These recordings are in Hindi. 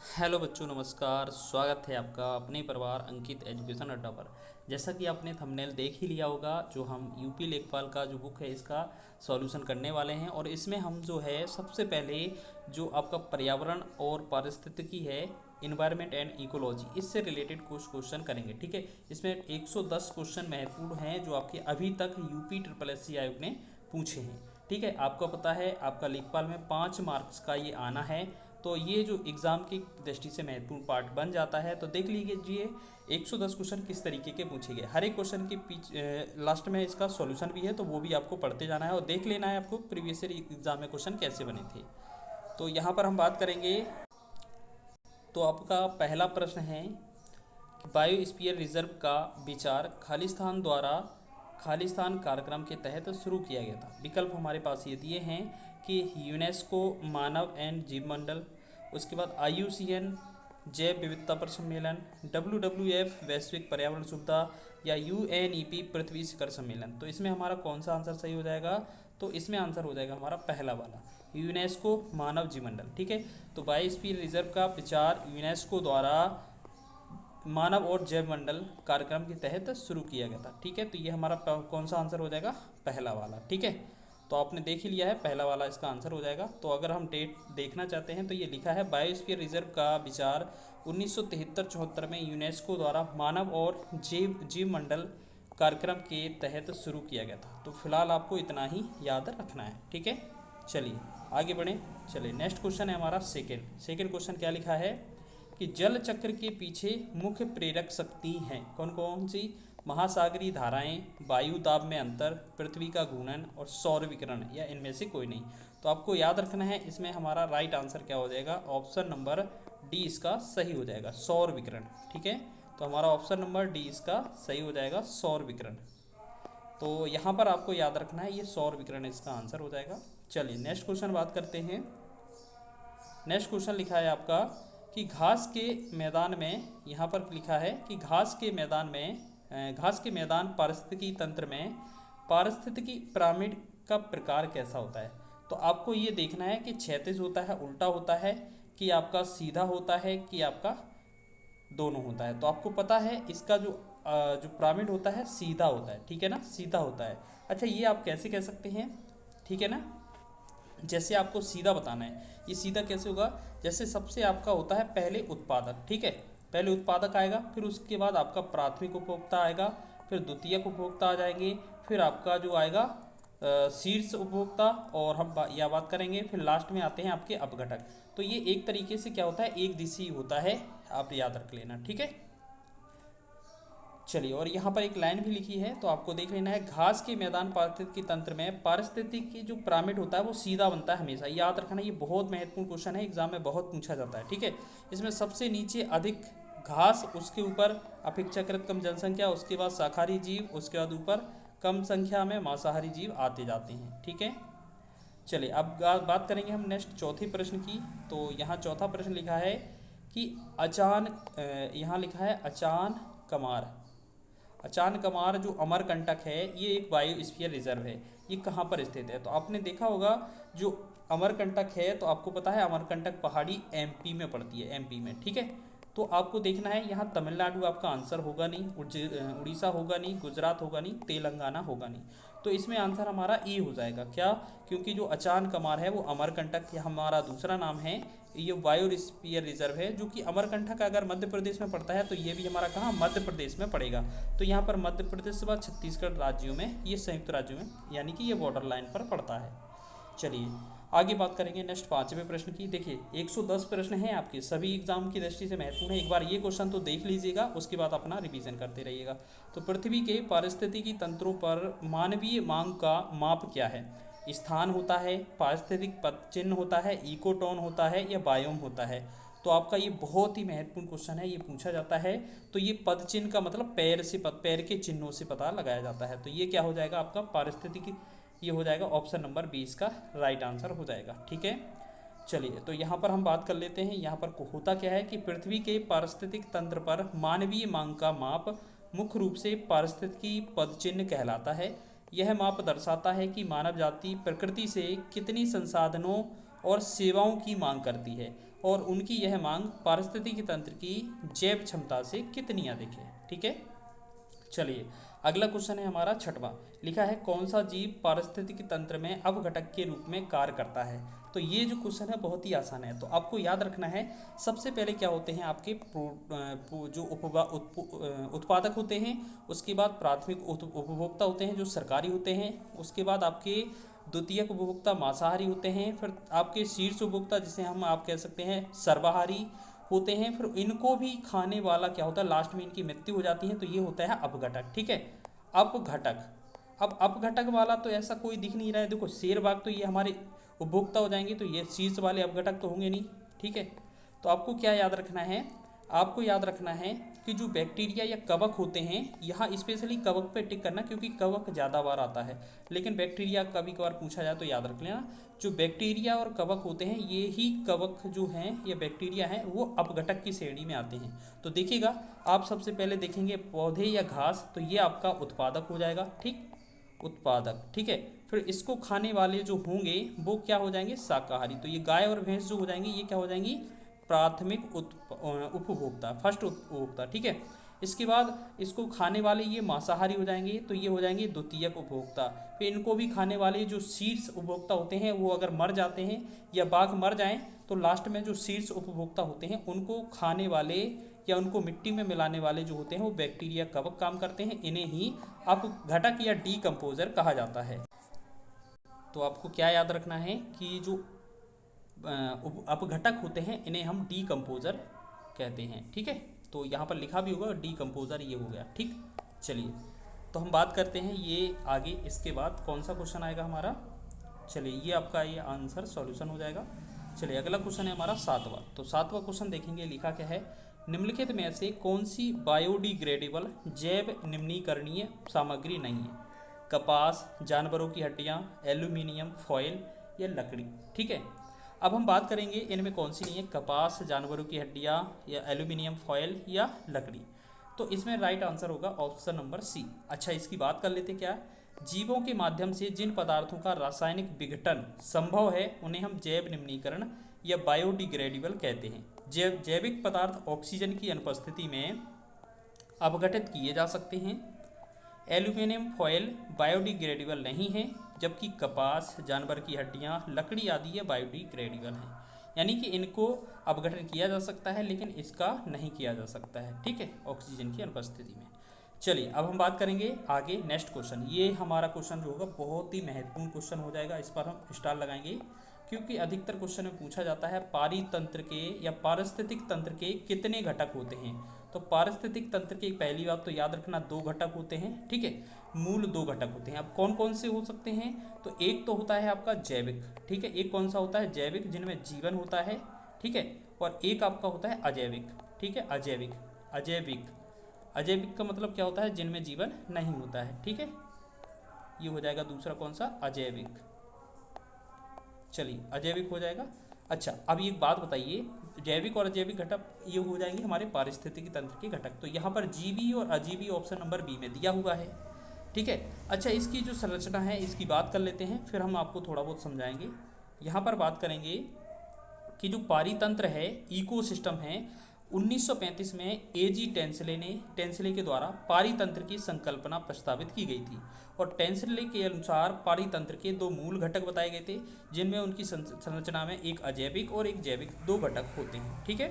हेलो बच्चों, नमस्कार। स्वागत है आपका अपने परिवार अंकित एजुकेशन अड्डा पर। जैसा कि आपने थंबनेल देख ही लिया होगा, जो हम यूपी लेखपाल का जो बुक है इसका सॉल्यूशन करने वाले हैं। और इसमें हम जो है सबसे पहले जो आपका पर्यावरण और पारिस्थितिकी है, इन्वायरमेंट एंड इकोलॉजी, इससे रिलेटेड कुछ क्वेश्चन करेंगे। ठीक है, इसमें 110 क्वेश्चन महत्वपूर्ण हैं जो आपके अभी तक यूपी ट्रिपल एस सी आयोग ने पूछे हैं। ठीक है, आपको पता है आपका लेखपाल में 5 मार्क्स का ये आना है, तो ये जो एग्ज़ाम की दृष्टि से महत्वपूर्ण पार्ट बन जाता है। तो देख लीजिए 110 क्वेश्चन किस तरीके के पूछे गए। हर एक क्वेश्चन के पीछे लास्ट में इसका सॉल्यूशन भी है, तो वो भी आपको पढ़ते जाना है और देख लेना है आपको प्रीवियस ईयर एग्जाम में क्वेश्चन कैसे बने थे। तो यहाँ पर हम बात करेंगे। तो आपका पहला प्रश्न है कि बायोस्फीयर रिजर्व का विचार खालिस्तान द्वारा खालिस्तान कार्यक्रम के तहत शुरू किया गया था। विकल्प हमारे पास ये दिए हैं कि यूनेस्को, मानव एंड जीवमंडल, उसके बाद IUCN जैव विविधता पर सम्मेलन, WWF वैश्विक पर्यावरण सुविधा, या UNEP पृथ्वी शिखर सम्मेलन। तो इसमें हमारा कौन सा आंसर सही हो जाएगा? तो इसमें आंसर हो जाएगा हमारा पहला वाला, यूनेस्को मानव जीवमंडल। ठीक है, तो बायोस्फीयर रिजर्व का विचार यूनेस्को द्वारा मानव और जैव मंडल कार्यक्रम के तहत शुरू किया गया था। ठीक है, तो ये हमारा कौन सा आंसर हो जाएगा? पहला वाला। ठीक है, तो आपने देख ही लिया है, पहला वाला इसका आंसर हो जाएगा। तो अगर हम डेट देखना चाहते हैं तो ये लिखा है बायोस्फीयर रिजर्व का विचार 1973-74 में यूनेस्को द्वारा मानव और जीव मंडल कार्यक्रम के तहत शुरू किया गया था। तो फिलहाल आपको इतना ही याद रखना है। ठीक है, चलिए आगे बढ़ें। चलिए नेक्स्ट क्वेश्चन है हमारा सेकेंड क्वेश्चन क्या लिखा है कि जल चक्र के पीछे मुख्य प्रेरक शक्ति हैं कौन कौन सी? महासागरीय धाराएं, वायु दाब में अंतर, पृथ्वी का घूर्णन और सौर विकिरण, या इनमें से कोई नहीं। तो आपको याद रखना है, इसमें हमारा राइट आंसर क्या हो जाएगा? ऑप्शन नंबर डी इसका सही हो जाएगा, सौर विकिरण। ठीक है, तो हमारा ऑप्शन नंबर डी इसका सही हो जाएगा, सौर विकिरण। तो यहाँ पर आपको याद रखना है, ये सौर विकिरण इसका आंसर हो जाएगा। चलिए नेक्स्ट क्वेश्चन बात करते हैं। नेक्स्ट क्वेश्चन लिखा है आपका कि घास के मैदान में, यहाँ पर लिखा है कि घास के मैदान पारिस्थितिकी तंत्र में पारिस्थितिकी पिरामिड का प्रकार कैसा होता है? तो आपको ये देखना है कि क्षैतिज होता है, उल्टा होता है, कि आपका सीधा होता है, कि आपका दोनों होता है। तो आपको पता है इसका जो पिरामिड होता है सीधा होता है। ठीक है ना, सीधा होता है। अच्छा, ये आप कैसे कह सकते हैं? ठीक है ना, जैसे आपको सीधा बताना है, ये सीधा कैसे होगा? जैसे सबसे आपका होता है पहले उत्पादक। ठीक है, पहले उत्पादक आएगा, फिर उसके बाद आपका प्राथमिक उपभोक्ता आएगा, फिर द्वितीयक उपभोक्ता आ जाएंगे, फिर आपका जो आएगा शीर्ष उपभोक्ता, और हम यह बात करेंगे, फिर लास्ट में आते हैं आपके अपघटक। तो ये एक तरीके से क्या होता है? एक दिशी होता है, आप याद रख लेना। ठीक है, चलिए, और यहाँ पर एक लाइन भी लिखी है, तो आपको देख लेना है। घास के मैदान पारिस्थितिकी तंत्र में पारिस्थितिकी जो पिरामिड होता है वो सीधा बनता है हमेशा, याद रखना। ये बहुत महत्वपूर्ण क्वेश्चन है, एग्जाम में बहुत पूछा जाता है। ठीक है, इसमें सबसे नीचे अधिक घास, उसके ऊपर अपेक्षाकृत कम जनसंख्या, उसके बाद शाकाहारी जीव, उसके बाद ऊपर कम संख्या में मांसाहारी जीव आते जाते हैं। ठीक है, चलिए अब बात करेंगे हम नेक्स्ट चौथे प्रश्न की। तो यहाँ चौथा प्रश्न लिखा है कि यहाँ लिखा है अचान कमार जो अमरकंटक है, ये एक बायोस्फीयर रिजर्व है। ये कहाँ पर स्थित है? तो आपने देखा होगा जो अमरकंटक है, तो आपको पता है अमरकंटक पहाड़ी MP में पड़ती है, MP में। ठीक है, तो आपको देखना है, यहाँ तमिलनाडु आपका आंसर होगा नहीं, उड़ीसा होगा नहीं, गुजरात होगा नहीं, तेलंगाना होगा नहीं। तो इसमें आंसर हमारा ई हो जाएगा। क्या? क्योंकि जो अचान कमार है वो अमरकंटक हमारा दूसरा नाम है। ये बायोस्फीयर रिजर्व है, जो कि अमरकंटक अगर मध्य प्रदेश में पड़ता है तो ये भी हमारा कहाँ? मध्य प्रदेश में पड़ेगा। तो यहाँ पर मध्य प्रदेश के बाद छत्तीसगढ़ राज्यों में, ये संयुक्त राज्यों में, यानी कि ये बॉर्डर लाइन पर पड़ता है। चलिए आगे बात करेंगे नेक्स्ट पाँचवें प्रश्न की। देखिए 110 प्रश्न हैं आपके, सभी एग्जाम की दृष्टि से महत्वपूर्ण है। एक बार ये क्वेश्चन तो देख लीजिएगा, उसके बाद अपना रिवीजन करते रहिएगा। तो पृथ्वी के पारिस्थितिकी तंत्रों पर मानवीय मांग का माप क्या है? स्थान होता है, पारिस्थितिक पद चिन्ह होता है, इकोटोन होता है, या बायोम होता है? तो आपका ये बहुत ही महत्वपूर्ण क्वेश्चन है, ये पूछा जाता है। तो ये पद चिन्ह का मतलब पैर के चिन्हों से पता लगाया जाता है। तो ये क्या हो जाएगा आपका? पारिस्थितिकी, ये हो जाएगा ऑप्शन नंबर 20 का राइट आंसर हो जाएगा। ठीक है, चलिए तो यहाँ पर हम बात कर लेते हैं। यहाँ पर होता क्या है कि पृथ्वी के पारिस्थितिक तंत्र पर मानवीय मांग का माप मुख्य रूप से पारिस्थितिकी पद चिन्ह कहलाता है। यह माप दर्शाता है कि मानव जाति प्रकृति से कितनी संसाधनों और सेवाओं की मांग करती है और उनकी यह मांग पारिस्थितिकी तंत्र की जैव क्षमता से कितनी अधिक है। ठीक है, चलिए अगला क्वेश्चन है हमारा छठवां। लिखा है कौन सा जीव पारिस्थितिकी तंत्र में अपघटक के रूप में कार्य करता है। तो ये जो क्वेश्चन है बहुत ही आसान है। तो आपको याद रखना है सबसे पहले क्या होते हैं आपके जो उत्पादक होते हैं, उसके बाद प्राथमिक उपभोक्ता होते हैं जो सरकारी होते हैं, उसके बाद आपके द्वितीयक उपभोक्ता मांसाहारी होते हैं, फिर आपके शीर्ष उपभोक्ता जिसे हम आप कह सकते हैं सर्वाहारी होते हैं, फिर इनको भी खाने वाला क्या होता है, लास्ट में इनकी मृत्यु हो जाती है, तो ये होता है अपघटक। ठीक है, अपघटक। अब अपघटक वाला तो ऐसा कोई दिख नहीं रहा है, देखो शेर बाघ तो ये हमारे उपभोक्ता हो जाएंगे, तो ये शीर्ष वाले अपघटक तो होंगे नहीं। ठीक है, तो आपको क्या याद रखना है, आपको याद रखना है कि जो बैक्टीरिया या कवक होते हैं, यहाँ स्पेशली कवक पे टिक करना क्योंकि कवक ज़्यादा बार आता है, लेकिन बैक्टीरिया कभी कभार पूछा जाए तो याद रख लेना। जो बैक्टीरिया और कवक होते हैं, ये ही कवक जो हैं या बैक्टीरिया हैं वो अपघटक की श्रेणी में आते हैं। तो देखिएगा आप सबसे पहले देखेंगे पौधे या घास, तो ये आपका उत्पादक हो जाएगा। ठीक, उत्पादक। ठीक है, फिर इसको खाने वाले जो होंगे वो क्या हो जाएंगे, शाकाहारी। तो ये गाय और भैंस जो हो जाएंगी ये क्या हो जाएंगी, प्राथमिक उपभोक्ता, फर्स्ट उपभोक्ता। ठीक है, इसके बाद इसको खाने वाले ये मांसाहारी हो जाएंगे, तो ये हो जाएंगे द्वितीयक उपभोक्ता। फिर इनको भी खाने वाले जो शीर्ष उपभोक्ता होते हैं वो अगर मर जाते हैं या बाघ मर जाएं, तो लास्ट में जो शीर्ष उपभोक्ता होते हैं उनको खाने वाले या उनको मिट्टी में मिलाने वाले जो होते हैं वो बैक्टीरिया कवक काम करते हैं, इन्हें ही अपघटक या डीकम्पोजर कहा जाता है। तो आपको क्या याद रखना है कि जो अपघटक होते हैं इन्हें हम डीकम्पोजर कहते हैं। ठीक है, तो यहाँ पर लिखा भी होगा डीकम्पोजर, ये हो गया। ठीक, चलिए तो हम बात करते हैं ये आगे, इसके बाद कौन सा क्वेश्चन आएगा हमारा। चलिए ये आपका ये आंसर सॉल्यूशन हो जाएगा। चलिए अगला क्वेश्चन है हमारा सातवां। तो सातवां क्वेश्चन देखेंगे, लिखा क्या है, निम्नलिखित में से कौन सी बायोडिग्रेडेबल जैव निम्नीकरणीय सामग्री नहीं है। कपास, जानवरों की हड्डियाँ, एल्यूमिनियम फॉयल या लकड़ी। ठीक है, अब हम बात करेंगे इनमें कौन सी नहीं है, कपास, जानवरों की हड्डियाँ या एल्यूमिनियम फॉयल या लकड़ी। तो इसमें राइट आंसर होगा ऑप्शन नंबर सी। अच्छा, इसकी बात कर लेते क्या, जीवों के माध्यम से जिन पदार्थों का रासायनिक विघटन संभव है उन्हें हम जैव निम्नीकरण या बायोडिग्रेडेबल कहते हैं। जैविक पदार्थ ऑक्सीजन की अनुपस्थिति में अपघटित किए जा सकते हैं। एल्यूमिनियम फॉयल बायोडिग्रेडेबल नहीं है, जबकि कपास, जानवर की हड्डियाँ, लकड़ी आदि ये बायोडिग्रेडेबल हैं। यानी कि इनको अपघटन किया जा सकता है लेकिन इसका नहीं किया जा सकता है। ठीक है, ऑक्सीजन की अनुपस्थिति में। चलिए अब हम बात करेंगे आगे नेक्स्ट क्वेश्चन। ये हमारा क्वेश्चन जो होगा बहुत ही महत्वपूर्ण क्वेश्चन हो जाएगा, इस पर हम स्टार लगाएंगे क्योंकि अधिकतर क्वेश्चन में पूछा जाता है पारितंत्र के या पारिस्थितिक तंत्र के कितने घटक होते हैं। तो पारिस्थितिक तंत्र के पहली बात तो याद रखना दो घटक होते हैं। ठीक है, मूल दो घटक होते हैं। अब कौन कौन से हो सकते हैं, तो एक तो होता है आपका जैविक। ठीक है, एक कौन सा होता है, जैविक, जिनमें जीवन होता है। ठीक है, और एक आपका होता है अजैविक। ठीक है, अजैविक। अजैविक अजैविक का मतलब क्या होता है, जिनमें जीवन नहीं होता है। ठीक है, ये हो जाएगा दूसरा कौन सा, अजैविक। चलिए अजैविक हो जाएगा। अच्छा, अब एक बात बताइए, जैविक और अजैविक घटक ये हो जाएंगे हमारे पारिस्थितिकी तंत्र के घटक। तो यहाँ पर जीवी और अजीवी ऑप्शन नंबर बी में दिया हुआ है। ठीक है, अच्छा इसकी जो संरचना है इसकी बात कर लेते हैं, फिर हम आपको थोड़ा बहुत समझाएंगे। यहाँ पर बात करेंगे कि जो पारितंत्र है, इकोसिस्टम है, 1935 में एजी टेंसले के द्वारा पारितंत्र की संकल्पना प्रस्तावित की गई थी और टेंसले के अनुसार पारितंत्र के दो मूल घटक बताए गए थे, जिनमें उनकी संरचना में एक अजैविक और एक जैविक दो घटक होते हैं। ठीक है,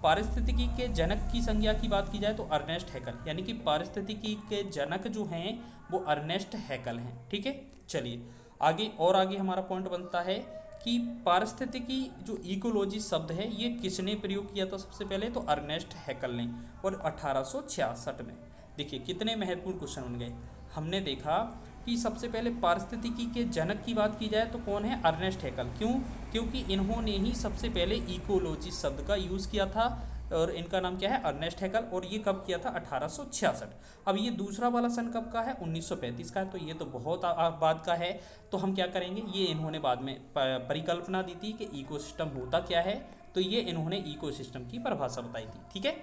पारिस्थितिकी के जनक की संज्ञा की बात की जाए तो अर्नेस्ट हैकल, यानी कि पारिस्थितिकी के जनक जो हैं वो अर्नेस्ट हैकल हैं। ठीक है, चलिए आगे हमारा पॉइंट बनता है कि पारिस्थितिकी जो इकोलॉजी शब्द है ये किसने प्रयोग किया था, सबसे पहले तो अर्नेस्ट हैकल ने, और 1866 में। देखिए कितने महत्वपूर्ण क्वेश्चन बन गए। हमने देखा कि सबसे पहले पारिस्थितिकी के जनक की बात की जाए तो कौन है, अर्नेस्ट हैकल। क्यों, क्योंकि इन्होंने ही सबसे पहले इकोलॉजी शब्द का यूज़ किया था और इनका नाम क्या है, अर्नेस्ट हैकल, और ये कब किया था, 1866। अब ये दूसरा वाला सन कब का है, 1935 का है, तो ये तो बहुत बाद का है। तो हम क्या करेंगे, ये इन्होंने बाद में परिकल्पना दी थी कि इकोसिस्टम होता क्या है, तो ये इन्होंने इकोसिस्टम की परिभाषा बताई थी। ठीक है,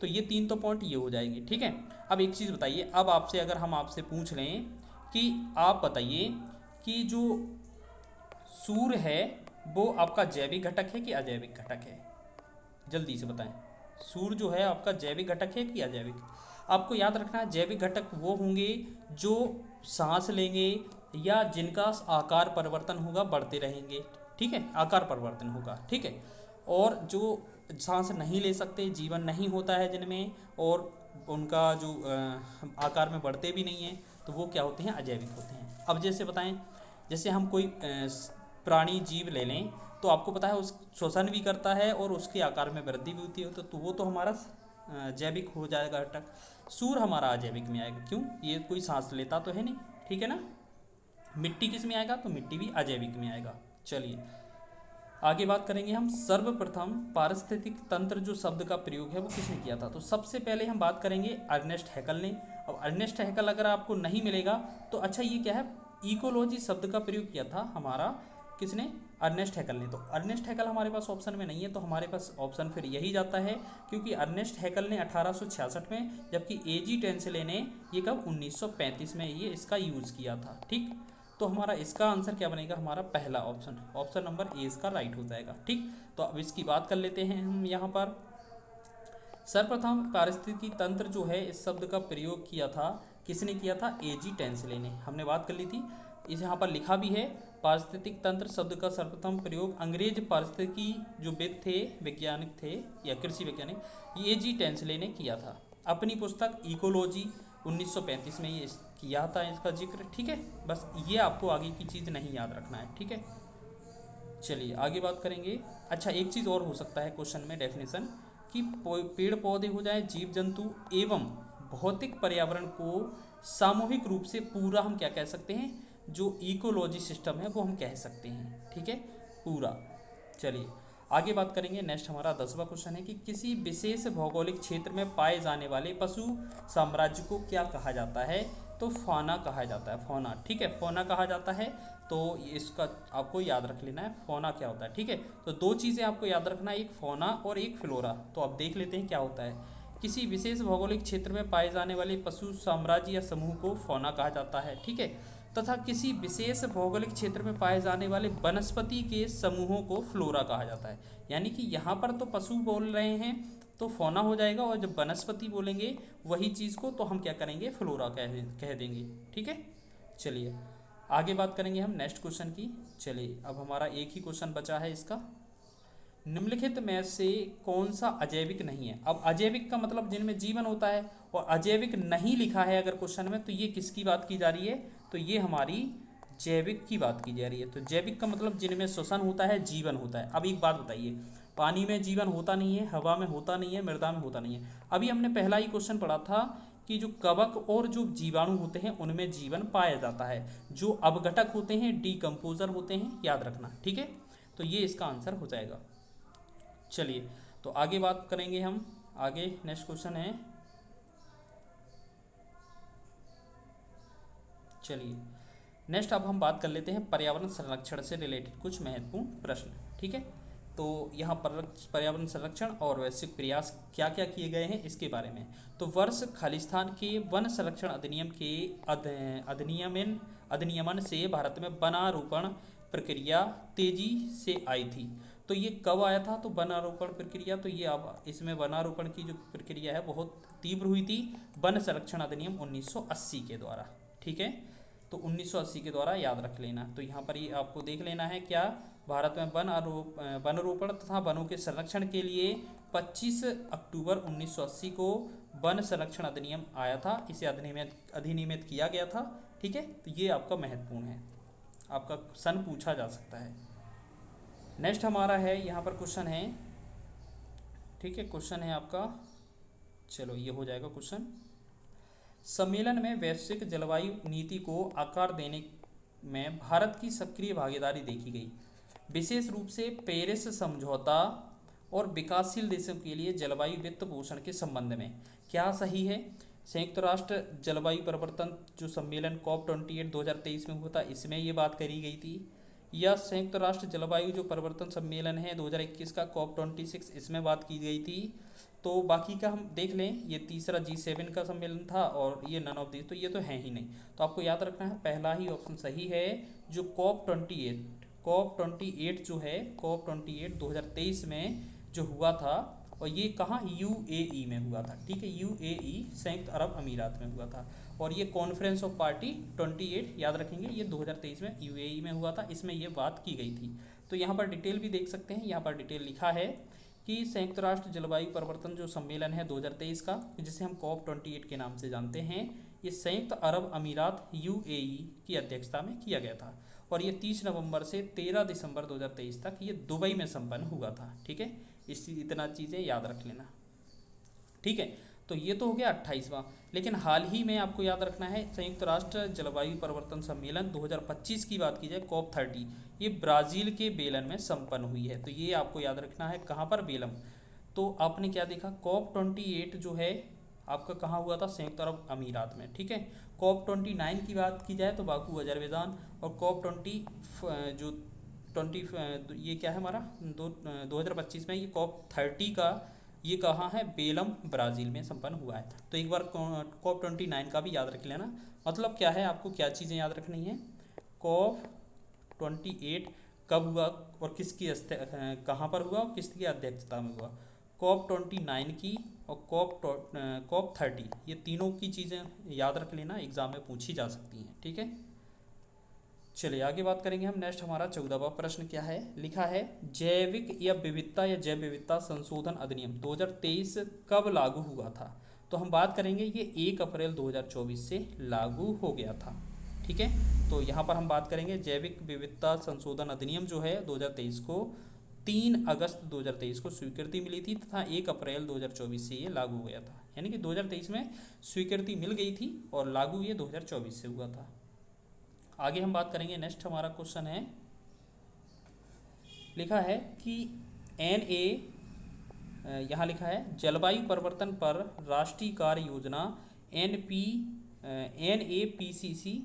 तो ये तीन तो पॉइंट ये हो जाएंगे। ठीक है, अब एक चीज़ बताइए, अब आपसे अगर हम आपसे पूछ लें कि आप बताइए कि जो सूर्य है वो आपका जैविक घटक है कि अजैविक घटक है। जल्दी से बताएं। सूर जो है आपका जैविक घटक है कि अजैविक? आपको याद रखना है जैविक घटक वो होंगे जो सांस लेंगे या जिनका आकार परिवर्तन होगा, बढ़ते रहेंगे, ठीक है, आकार परिवर्तन होगा, ठीक है। और जो सांस नहीं ले सकते, जीवन नहीं होता है जिनमें, और उनका जो आकार में बढ़ते भी नहीं हैं, तो वो क्या होते हैं? अजैविक होते हैं। अब जैसे बताएं, जैसे हम कोई प्राणी जीव ले लें, तो आपको पता है उस श्वसन भी करता है और उसके आकार में वृद्धि भी होती है, तो वो तो हमारा जैविक हो जाएगा घटक। सूर हमारा अजैविक में आएगा, क्यों? ये कोई सांस लेता तो है नहीं, ठीक है ना। मिट्टी किस में आएगा? तो मिट्टी भी अजैविक में आएगा। चलिए आगे बात करेंगे हम। सर्वप्रथम पारिस्थितिक तंत्र जो शब्द का प्रयोग है वो किसने किया था? तो सबसे पहले हम बात करेंगे अर्नेस्ट हैकल ने। अब अर्नेस्ट हैकल अगर आपको नहीं मिलेगा तो अच्छा ये क्या है, इकोलॉजी शब्द का प्रयोग किया था हमारा किसने? अर्नेस्ट हैकल ने। तो अर्नेस्ट हैकल हमारे पास ऑप्शन में नहीं है, तो हमारे पास ऑप्शन फिर यही जाता है, क्योंकि अर्नेस्ट हैकल ने 1866 में, जबकि एजी टेंसले ने ये कब? 1935 में ये इसका यूज़ किया था, ठीक। तो हमारा इसका आंसर क्या बनेगा? हमारा पहला ऑप्शन, ऑप्शन नंबर ए इसका राइट हो जाएगा, ठीक। तो अब इसकी बात कर लेते हैं हम यहाँ पर। सर्वप्रथम पारिस्थितिकी तंत्र जो है इस शब्द का प्रयोग किया था, किसने किया था? एजी टेंसले ने। हमने बात कर ली थी, इस यहाँ पर लिखा भी है, पारिस्थितिक तंत्र शब्द का सर्वप्रथम प्रयोग अंग्रेज पारिस्थितिकी जो विद थे, वैज्ञानिक थे या कृषि वैज्ञानिक, एजी टेंसले ने किया था। अपनी पुस्तक इकोलॉजी 1935 में ये किया था इसका जिक्र, ठीक है। बस ये आपको आगे की चीज़ नहीं याद रखना है, ठीक है। चलिए आगे बात करेंगे। अच्छा एक चीज़ और हो सकता है क्वेश्चन में, डेफिनेशन, कि पेड़ पौधे हो जाए, जीव जंतु एवं भौतिक पर्यावरण को सामूहिक रूप से पूरा हम क्या कह सकते हैं? जो इकोलॉजी सिस्टम है वो हम कह सकते हैं, ठीक है, पूरा। चलिए आगे बात करेंगे। नेक्स्ट हमारा 10वां क्वेश्चन है कि किसी विशेष भौगोलिक क्षेत्र में पाए जाने वाले पशु साम्राज्य को क्या कहा जाता है? तो फौना कहा जाता है, फौना, ठीक है, फौना कहा जाता है। तो इसका आपको याद रख लेना है फौना क्या होता है, ठीक है। तो दो चीज़ें आपको याद रखना है, एक फौना और एक फ्लोरा। तो आप देख लेते हैं क्या होता है। किसी विशेष भौगोलिक क्षेत्र में पाए जाने वाले पशु साम्राज्य या समूह को फौना कहा जाता है, ठीक है, तथा किसी विशेष भौगोलिक क्षेत्र में पाए जाने वाले वनस्पति के समूहों को फ्लोरा कहा जाता है। यानी कि यहाँ पर तो पशु बोल रहे हैं तो फौना हो जाएगा, और जब वनस्पति बोलेंगे वही चीज़ को तो हम क्या करेंगे? फ्लोरा कह देंगे, ठीक है। चलिए आगे बात करेंगे हम नेक्स्ट क्वेश्चन की। चलिए अब हमारा एक ही क्वेश्चन बचा है इसका, निम्नलिखित में से कौन सा अजैविक नहीं है? अब अजैविक का मतलब जिनमें जीवन होता है, और अजैविक नहीं लिखा है अगर क्वेश्चन में, तो ये किसकी बात की जा रही है? तो ये हमारी जैविक की बात की जा रही है। तो जैविक का मतलब जिनमें श्वसन होता है, जीवन होता है। अब एक बात बताइए, पानी में जीवन होता नहीं है, हवा में होता नहीं है, मृदा में होता नहीं है। अभी हमने पहला ही क्वेश्चन पढ़ा था कि जो कवक और जो जीवाणु होते हैं उनमें जीवन पाया जाता है, जो अवघटक होते हैं, डीकम्पोजर होते हैं, याद रखना, ठीक है। तो ये इसका आंसर हो जाएगा। चलिए तो आगे बात करेंगे हम। आगे नेक्स्ट क्वेश्चन है, चलिए नेक्स्ट अब हम बात कर लेते हैं पर्यावरण संरक्षण से रिलेटेड कुछ महत्वपूर्ण प्रश्न, ठीक है। तो यहाँ पर पर्यावरण संरक्षण और वैश्विक प्रयास क्या क्या किए गए हैं इसके बारे में। तो वर्ष खालिस्तान के वन संरक्षण अधिनियम के अधिनियमन से भारत में वनारोपण प्रक्रिया तेजी से आई थी। तो ये कब आया था? तो वनारोपण प्रक्रिया, तो ये अब इसमें वनारोपण की जो प्रक्रिया है बहुत तीव्र हुई थी वन संरक्षण अधिनियम 1980 के द्वारा, ठीक है। तो 1980 के द्वारा याद रख लेना। तो यहाँ पर ये आपको देख लेना है क्या, भारत में वनारोपण तथा वनों के संरक्षण के लिए 25 अक्टूबर 1980 को वन संरक्षण अधिनियम आया था, इसे अधिनियमित किया गया था, ठीक है। तो ये आपका महत्वपूर्ण है, आपका सन पूछा जा सकता है। नेक्स्ट हमारा है यहाँ पर क्वेश्चन है, ठीक है, क्वेश्चन है आपका, चलो ये हो जाएगा क्वेश्चन। सम्मेलन में वैश्विक जलवायु नीति को आकार देने में भारत की सक्रिय भागीदारी देखी गई, विशेष रूप से पेरिस समझौता और विकासशील देशों के लिए जलवायु वित्त पोषण के संबंध में। क्या सही है? संयुक्त राष्ट्र जलवायु परिवर्तन जो सम्मेलन COP28 2023 में हुआ था, इसमें ये बात करी गई थी, या संयुक्त राष्ट्र जलवायु जो परिवर्तन सम्मेलन है 2021 का COP26 इसमें बात की गई थी। तो बाकी का हम देख लें, ये तीसरा G7 का सम्मेलन था और ये नन ऑफ दिस, तो ये तो है ही नहीं। तो आपको याद रखना है पहला ही ऑप्शन सही है, जो COP28 जो है COP28 2023 में जो हुआ था, और ये कहाँ, यूएई में हुआ था, ठीक है, यूएई संयुक्त अरब अमीरात में हुआ था। और ये कॉन्फ्रेंस ऑफ पार्टी 28 याद रखेंगे, ये 2023 में यूएई में हुआ था, इसमें ये बात की गई थी। तो यहाँ पर डिटेल भी देख सकते हैं, यहाँ पर डिटेल लिखा है कि संयुक्त राष्ट्र जलवायु परिवर्तन जो सम्मेलन है 2023 का, जिसे हम COP28 के नाम से जानते हैं, ये संयुक्त अरब अमीरात यूएई की अध्यक्षता में किया गया था। और ये 30 नवंबर से 13 दिसंबर 2023 तक ये दुबई में संपन्न हुआ था, ठीक है। इतना चीज़ें याद रख लेना, ठीक है। तो ये तो हो गया 28वां। लेकिन हाल ही में आपको याद रखना है, संयुक्त राष्ट्र जलवायु परिवर्तन सम्मेलन 2025 की बात की जाए, COP30, ये ब्राज़ील के बेलन में संपन्न हुई है। तो ये आपको याद रखना है, कहाँ पर, बेलम। तो आपने क्या देखा, COP28 जो है आपका कहाँ हुआ था, संयुक्त अरब अमीरात में, ठीक है। COP29 की बात की जाए तो बाकू अजरबैजान, और COP20 जो 20 ये क्या है हमारा 2025 में ये COP30 का ये कहाँ है, बेलम ब्राज़ील में संपन्न हुआ है। तो एक बार COP29 का भी याद रख लेना। मतलब क्या है, आपको क्या चीज़ें याद रखनी है, COP28 कब हुआ और किसकी कहाँ पर हुआ और किसकी अध्यक्षता में हुआ, COP29 की और COP30, ये तीनों की चीज़ें याद रख लेना, एग्जाम में पूछी जा सकती हैं, ठीक है। चलिए आगे बात करेंगे हम। नेक्स्ट हमारा 14वां प्रश्न क्या है, लिखा है जैविक या विविधता या जैव विविधता संशोधन अधिनियम 2023 कब लागू हुआ था। तो हम बात करेंगे ये 1 अप्रैल 2024 से लागू हो गया था, ठीक है। तो यहाँ पर हम बात करेंगे जैविक विविधता संशोधन अधिनियम जो है 2023 को 3 अगस्त 2023 को स्वीकृति मिली थी तथा 1 अप्रैल 2024 से ये लागू हो गया था। यानी कि 2023 में स्वीकृति मिल गई थी और लागू ये 2024 से हुआ था। आगे हम बात करेंगे, नेक्स्ट हमारा क्वेश्चन है, लिखा है कि यहाँ लिखा है जलवायु परिवर्तन पर राष्ट्रीय कार्य योजना NAPCC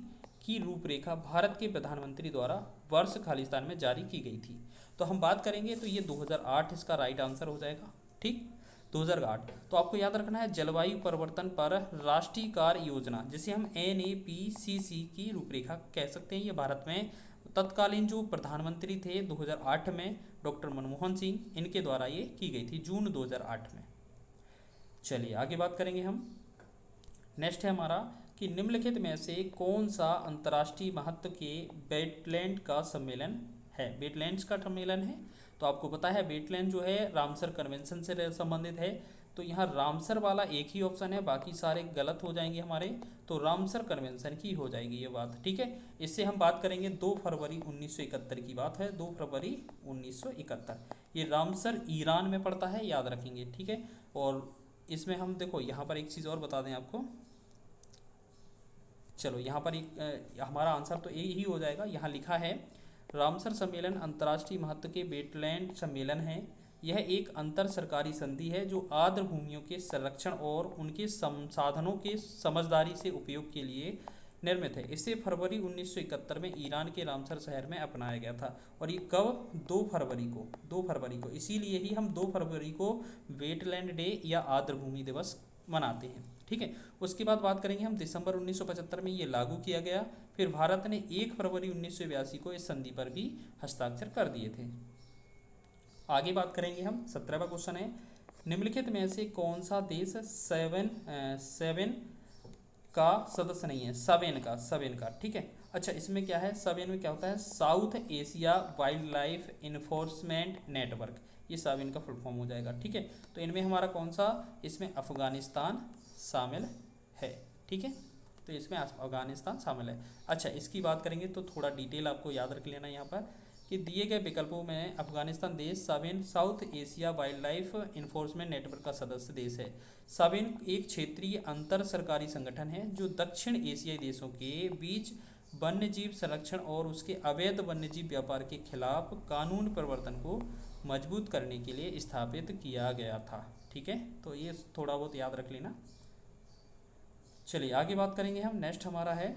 की रूपरेखा भारत के प्रधानमंत्री द्वारा वर्ष खालिस्तान में जारी की गई थी। तो हम बात करेंगे तो ये 2008 इसका राइट आंसर हो जाएगा, ठीक, 2008। तो आपको याद रखना है जलवायु परिवर्तन पर राष्ट्रीय कार्य योजना, जिसे हम NAPCC की रूपरेखा कह सकते हैं, ये भारत में तत्कालीन जो प्रधानमंत्री थे 2008 में डॉक्टर मनमोहन सिंह, इनके द्वारा ये की गई थी जून 2008 में। चलिए आगे बात करेंगे हम। नेक्स्ट है हमारा कि निम्नलिखित में से कौन सा अंतर्राष्ट्रीय महत्व के वेटलैंड का सम्मेलन है, वेटलैंड्स का सम्मेलन है। तो आपको पता है वेटलैंड जो है रामसर कन्वेंशन से संबंधित है। तो यहाँ रामसर वाला एक ही ऑप्शन है, बाकी सारे गलत हो जाएंगे हमारे। तो रामसर कन्वेंशन की हो जाएगी ये बात, ठीक है। इससे हम बात करेंगे 2 फरवरी 1971 की बात है, 2 फरवरी 1971। ये रामसर ईरान में पड़ता है, याद रखेंगे, ठीक है। और इसमें हम देखो यहाँ पर एक चीज़ और बता दें आपको, चलो यहाँ पर एक हमारा आंसर तो यही हो जाएगा। यहाँ लिखा है रामसर सम्मेलन अंतर्राष्ट्रीय महत्व के वेटलैंड सम्मेलन है। यह एक अंतर सरकारी संधि है जो आर्द्र भूमियों के संरक्षण और उनके संसाधनों के समझदारी से उपयोग के लिए निर्मित है। इसे फरवरी 1971 में ईरान के रामसर शहर में अपनाया गया था। और ये कब, 2 फरवरी को, इसीलिए ही हम 2 फरवरी को वेटलैंड डे या आर्द्र भूमि दिवस मनाते हैं, ठीक है। उसके बाद बात करेंगे हम दिसंबर 1975 में ये लागू किया गया। फिर भारत ने 1 फरवरी 1982 को इस संधि पर भी हस्ताक्षर कर दिए थे। आगे बात करेंगे हम, 17वां क्वेश्चन है, निम्नलिखित में से कौन सा देश सेवन का सदस्य नहीं है, सेवन का, ठीक है। अच्छा, इसमें क्या है, सेवन में क्या होता है, south Asia wildlife enforcement network, ये सेवन का फुल फॉर्म हो जाएगा, ठीक है। तो इनमें हमारा कौन सा, इसमें अफगानिस्तान शामिल है, ठीक है। तो इसमें अफगानिस्तान शामिल है। अच्छा, इसकी बात करेंगे तो थोड़ा डिटेल आपको याद रख लेना यहाँ पर कि दिए गए विकल्पों में अफगानिस्तान देश साबिन South Asia wildlife enforcement network का सदस्य देश है। साबिन एक क्षेत्रीय अंतर सरकारी संगठन है जो दक्षिण एशियाई देशों के बीच वन्यजीव संरक्षण और उसके अवैध वन्यजीव व्यापार के खिलाफ कानून प्रवर्तन को मजबूत करने के लिए स्थापित किया गया था, ठीक है। तो ये थोड़ा बहुत याद रख लेना। चलिए आगे बात करेंगे हम। नेक्स्ट हमारा है,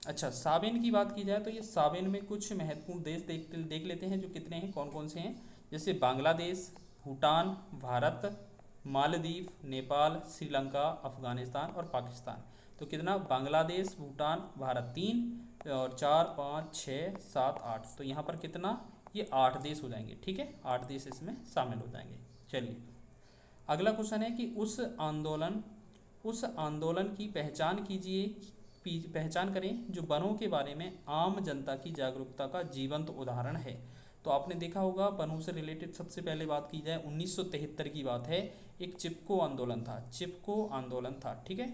अच्छा, साबिन की बात की जाए तो ये साबिन में कुछ महत्वपूर्ण देश देख लेते हैं जो कितने हैं, कौन कौन से हैं। जैसे बांग्लादेश, भूटान, भारत, मालदीव, नेपाल, श्रीलंका, अफगानिस्तान और पाकिस्तान। तो कितना, बांग्लादेश, भूटान, भारत 3 और 4 5 6 7 8। तो यहाँ पर कितना, ये 8 देश हो जाएंगे, ठीक है, 8 देश इसमें शामिल हो जाएंगे। चलिए अगला क्वेश्चन है कि उस आंदोलन की पहचान कीजिए, पहचान करें जो वनों के बारे में आम जनता की जागरूकता का जीवंत उदाहरण है। तो आपने देखा होगा वनों से रिलेटेड सबसे पहले बात की जाए 1973 की बात है, एक चिपको आंदोलन था, चिपको आंदोलन था, ठीक है।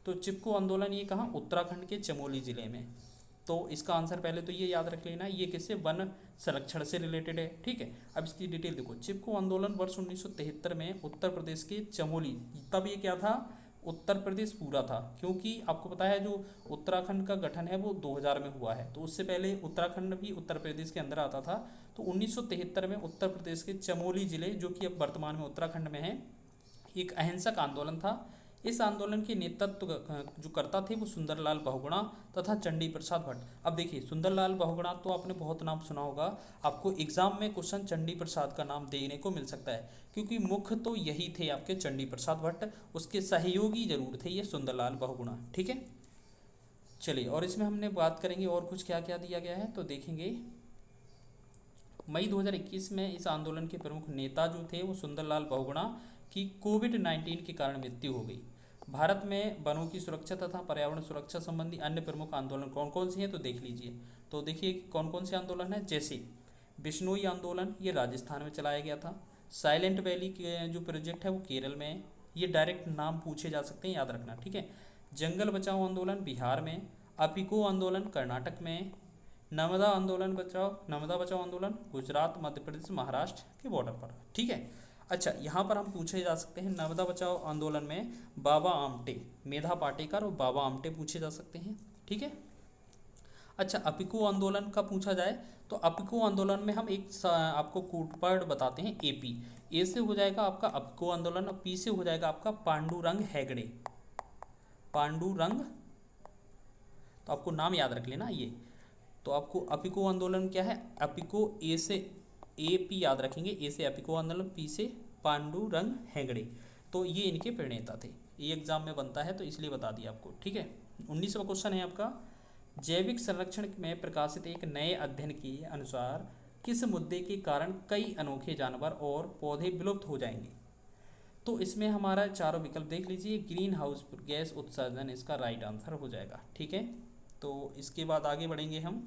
तो चिपको आंदोलन ये कहाँ, उत्तराखंड के चमोली जिले में। तो इसका आंसर पहले तो ये याद रख लेना, ये किससे, वन संरक्षण से रिलेटेड है, ठीक है। अब इसकी डिटेल देखो, चिपको आंदोलन वर्ष 1973 में उत्तर प्रदेश के चमोली, तब ये क्या था, उत्तर प्रदेश पूरा था, क्योंकि आपको पता है जो उत्तराखंड का गठन है वो 2000 में हुआ है, तो उससे पहले उत्तराखंड भी उत्तर प्रदेश के अंदर आता था। तो 1973 में उत्तर प्रदेश के चमोली जिले, जो कि अब वर्तमान में उत्तराखंड में है, एक अहिंसक आंदोलन था। इस आंदोलन के नेतृत्व जो करता थे वो सुंदरलाल बहुगुणा तथा चंडी प्रसाद भट्ट। अब देखिए सुंदरलाल बहुगुणा तो आपने बहुत नाम सुना होगा, आपको एग्जाम में क्वेश्चन चंडी प्रसाद का नाम देने को मिल सकता है, क्योंकि मुख्य तो यही थे आपके चंडी प्रसाद भट्ट, उसके सहयोगी जरूर थे ये सुंदरलाल बहुगुणा, ठीक है। चलिए और इसमें हमने बात करेंगे और कुछ क्या क्या दिया गया है, तो देखेंगे मई 2021 में इस आंदोलन के प्रमुख नेता जो थे वो सुंदरलाल बहुगुणा की कोविड-19 के कारण मृत्यु हो गई। भारत में वनों की सुरक्षा तथा पर्यावरण सुरक्षा संबंधी अन्य प्रमुख आंदोलन कौन कौन से हैं, तो देख लीजिए। तो देखिए कौन कौन से आंदोलन हैं, जैसे बिश्नोई आंदोलन, ये राजस्थान में चलाया गया था। साइलेंट वैली के जो प्रोजेक्ट है वो केरल में है, ये डायरेक्ट नाम पूछे जा सकते हैं, याद रखना, ठीक है। जंगल बचाओ आंदोलन बिहार में, अपिको आंदोलन कर्नाटक में, नर्मदा बचाओ आंदोलन गुजरात, मध्य प्रदेश, महाराष्ट्र के बॉर्डर पर, ठीक है। अच्छा यहाँ पर हम पूछे जा सकते हैं, नर्मदा बचाओ आंदोलन में बाबा आमटे, मेधा पाटेकर और बाबा आमटे पूछे जा सकते हैं, ठीक है। अच्छा अपिको आंदोलन का पूछा जाए तो अपिको आंदोलन में हम आपको कूटपाट बताते हैं, एपी, ए से हो जाएगा आपका अपिको आंदोलन और पी से हो जाएगा आपका पांडुरंग हेगड़े, पांडुरंग, तो आपको नाम याद रख लेना ये। तो आपको अपिको आंदोलन क्या है, अपिको ए से ए पी याद रखेंगे, ए से अपिको आंदोलन, पी से पांडुरंग हेगड़े, तो ये इनके प्रणेता थे, ये एग्जाम में बनता है तो इसलिए बता दिया आपको, ठीक है। 19वां क्वेश्चन है आपका, जैविक संरक्षण में प्रकाशित एक नए अध्ययन के अनुसार किस मुद्दे के कारण कई अनोखे जानवर और पौधे विलुप्त हो जाएंगे। तो इसमें हमारा चारों विकल्प देख लीजिए, ग्रीन हाउस गैस उत्सर्जन इसका राइट आंसर हो जाएगा, ठीक है। तो इसके बाद आगे बढ़ेंगे हम,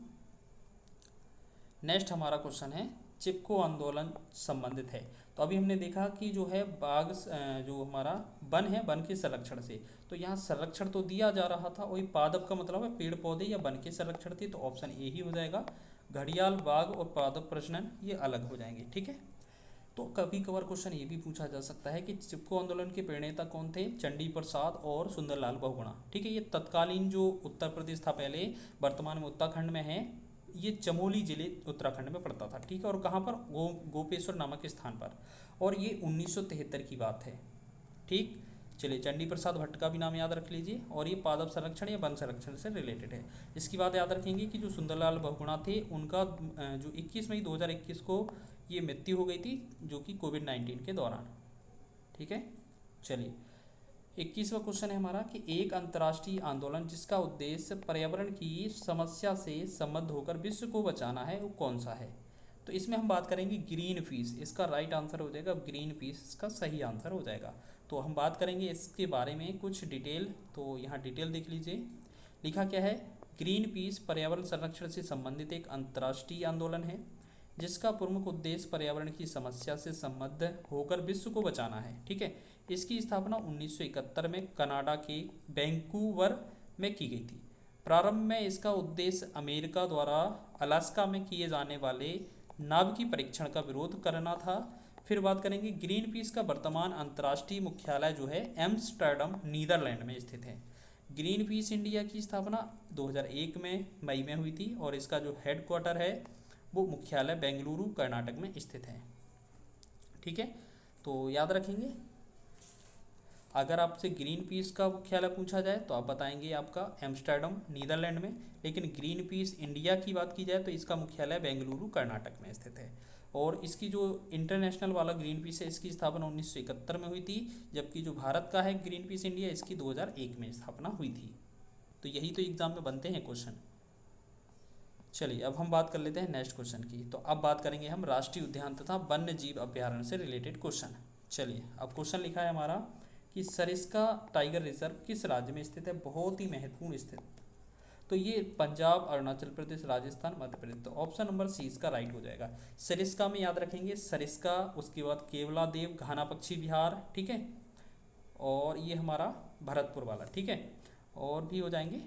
नेक्स्ट हमारा क्वेश्चन है चिपको आंदोलन संबंधित है। तो अभी हमने देखा कि जो है बाघ जो हमारा वन है, वन के संरक्षण से, तो यहाँ संरक्षण तो दिया जा रहा था, वही पादप का मतलब है पेड़ पौधे या वन के संरक्षण थे, तो ऑप्शन ए ही हो जाएगा। घड़ियाल, बाघ और पादप प्रजनन ये अलग हो जाएंगे, ठीक है। तो कभी कभार क्वेश्चन ये भी पूछा जा सकता है कि चिपको आंदोलन के प्रणेता कौन थे, चंडी प्रसाद और सुंदरलाल बहुगुणा, ठीक है। ये तत्कालीन जो उत्तर प्रदेश था पहले, वर्तमान में उत्तराखंड में है, ये चमोली जिले उत्तराखंड में पड़ता था, ठीक है। और कहाँ पर, गोपेश्वर नामक स्थान पर, और ये 1973 की बात है, ठीक। चलिए चंडी प्रसाद भट्ट का भी नाम याद रख लीजिए, और ये पादप संरक्षण या वन संरक्षण से रिलेटेड है। इसकी बात याद रखेंगे कि जो सुंदरलाल बहुगुणा थे उनका जो 21 मई 2021 को ये मृत्यु हो गई थी, जो कि कोविड-19 के दौरान, ठीक है। चलिए 21वां क्वेश्चन है हमारा कि एक अंतर्राष्ट्रीय आंदोलन जिसका उद्देश्य पर्यावरण की समस्या से संबद्ध होकर विश्व को बचाना है वो कौन सा है। तो इसमें हम बात करेंगे ग्रीन पीस, इसका राइट आंसर हो जाएगा ग्रीन पीस, इसका सही आंसर हो जाएगा। तो हम बात करेंगे इसके बारे में कुछ डिटेल, तो यहाँ डिटेल देख लीजिए, लिखा क्या है, ग्रीन पीस पर्यावरण संरक्षण से संबंधित एक अंतर्राष्ट्रीय आंदोलन है जिसका प्रमुख उद्देश्य पर्यावरण की समस्या से संबद्ध होकर विश्व को बचाना है, ठीक है। इसकी स्थापना 1971 में कनाडा के वैंकूवर में की गई थी। प्रारंभ में इसका उद्देश्य अमेरिका द्वारा अलास्का में किए जाने वाले नाभिकीय परीक्षण का विरोध करना था। फिर बात करेंगे ग्रीन पीस का वर्तमान अंतर्राष्ट्रीय मुख्यालय जो है एम्स्टर्डम नीदरलैंड में स्थित है। ग्रीन पीस इंडिया की स्थापना 2001 में मई में हुई थी और इसका जो हेडक्वार्टर है वो मुख्यालय बेंगलुरु कर्नाटक में स्थित है, ठीक है। तो याद रखेंगे, अगर आपसे ग्रीन पीस का मुख्यालय पूछा जाए तो आप बताएंगे आपका एम्स्टर्डम नीदरलैंड में, लेकिन ग्रीन पीस इंडिया की बात की जाए तो इसका मुख्यालय बेंगलुरु कर्नाटक में स्थित है। और इसकी जो इंटरनेशनल वाला ग्रीन पीस है इसकी स्थापना 1971 में हुई थी, जबकि जो भारत का है ग्रीन पीस इंडिया इसकी 2001 में स्थापना हुई थी। तो यही तो एग्जाम में बनते हैं क्वेश्चन। चलिए अब हम बात कर लेते हैं नेक्स्ट क्वेश्चन की। तो अब बात करेंगे हम राष्ट्रीय उद्यान तथा वन्य जीव अभ्यारण्य से रिलेटेड क्वेश्चन। चलिए अब क्वेश्चन लिखा है हमारा कि सरिस्का टाइगर रिजर्व किस राज्य में स्थित है। बहुत ही महत्वपूर्ण स्थित, तो ये पंजाब, अरुणाचल प्रदेश, राजस्थान, मध्य प्रदेश। तो ऑप्शन नंबर सी इसका राइट हो जाएगा। सरिस्का में याद रखेंगे सरिस्का, उसके बाद केवलादेव घाना पक्षी विहार, ठीक है, और ये हमारा भरतपुर वाला, ठीक है, और भी हो जाएंगे।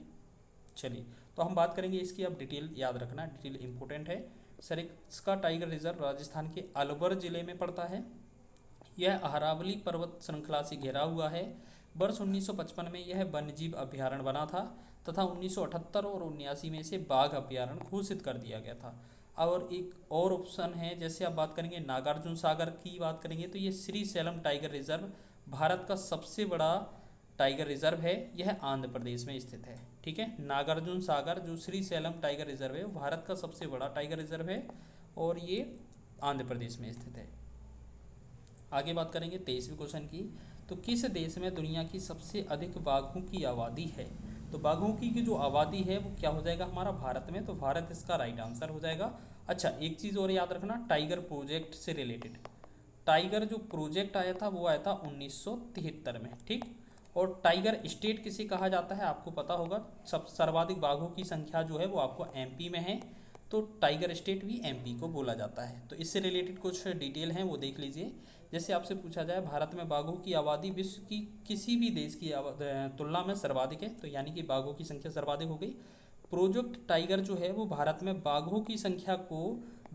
चलिए तो हम बात करेंगे इसकी, अब डिटेल याद रखना, डिटेल इंपॉर्टेंट है। सरिस्का टाइगर रिजर्व राजस्थान के अलवर जिले में पड़ता है। यह अरावली पर्वत श्रृंखला से घिरा हुआ है। वर्ष 1955 में यह वन्यजीव अभ्यारण्य बना था तथा 1978 और 1979 में इसे बाघ अभ्यारण्य घोषित कर दिया गया था। और एक और ऑप्शन है, जैसे आप बात करेंगे नागार्जुन सागर की बात करेंगे तो ये Shri slam tiger reserve Bharat का सबसे बड़ा टाइगर रिजर्व है। यह आंध्र प्रदेश में स्थित है, ठीक है। नागार्जुन सागर जो श्री सैलम टाइगर रिजर्व है वो भारत का सबसे बड़ा टाइगर रिजर्व है और ये आंध्र प्रदेश में स्थित है। आगे बात करेंगे 23वें क्वेश्चन की। तो किस देश में दुनिया की सबसे अधिक बाघों की आबादी है। तो बाघों की जो आबादी है वो क्या हो जाएगा हमारा भारत में, तो भारत इसका राइट आंसर हो जाएगा। अच्छा एक चीज़ और याद रखना, टाइगर प्रोजेक्ट से रिलेटेड, टाइगर जो प्रोजेक्ट आया था वो आया था 1973 में, ठीक। और टाइगर स्टेट किसे कहा जाता है आपको पता होगा, सब सर्वाधिक बाघों की संख्या जो है वो आपको एमपी में है, तो टाइगर स्टेट भी एमपी को बोला जाता है। तो इससे रिलेटेड कुछ डिटेल हैं वो देख लीजिए। जैसे आपसे पूछा जाए भारत में बाघों की आबादी विश्व की किसी भी देश की तुलना में सर्वाधिक है, तो यानी कि बाघों की संख्या सर्वाधिक हो गई। प्रोजेक्ट टाइगर जो है वो भारत में बाघों की संख्या को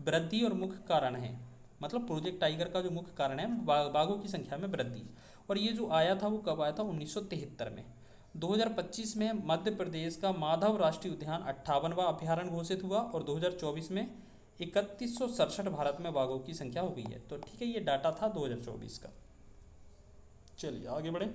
वृद्धि और मुख्य कारण है, मतलब प्रोजेक्ट टाइगर का जो मुख्य कारण है बाघों की संख्या में वृद्धि। और ये जो आया था वो कब आया था 1973 में। 2025 में मध्य प्रदेश का माधव राष्ट्रीय उद्यान 58वां अभ्यारण्य घोषित हुआ और 2024 में 3167 भारत में बाघों की संख्या हो गई है। तो ठीक है, ये डाटा था 2024 का। चलिए आगे बढ़े।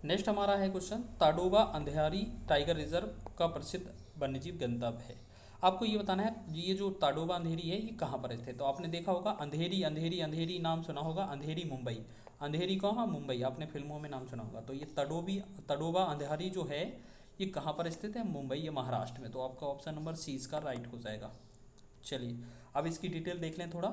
नेक्स्ट हमारा है क्वेश्चन, ताडोबा अंधेरी टाइगर रिजर्व का प्रसिद्ध वन्यजीव गंतव्य है। आपको ये बताना है ये जो ताडोबा अंधेरी है ये कहाँ पर स्थित है। तो आपने देखा होगा अंधेरी अंधेरी अंधेरी नाम सुना होगा, अंधेरी मुंबई, अंधेरी कहाँ, मुंबई, आपने फिल्मों में नाम सुना होगा। तो ये ताडोबा अंधेरी जो है ये कहाँ पर स्थित है, मुंबई, ये महाराष्ट्र में। तो आपका ऑप्शन नंबर सी इसका राइट हो जाएगा। चलिए अब इसकी डिटेल देख लें थोड़ा,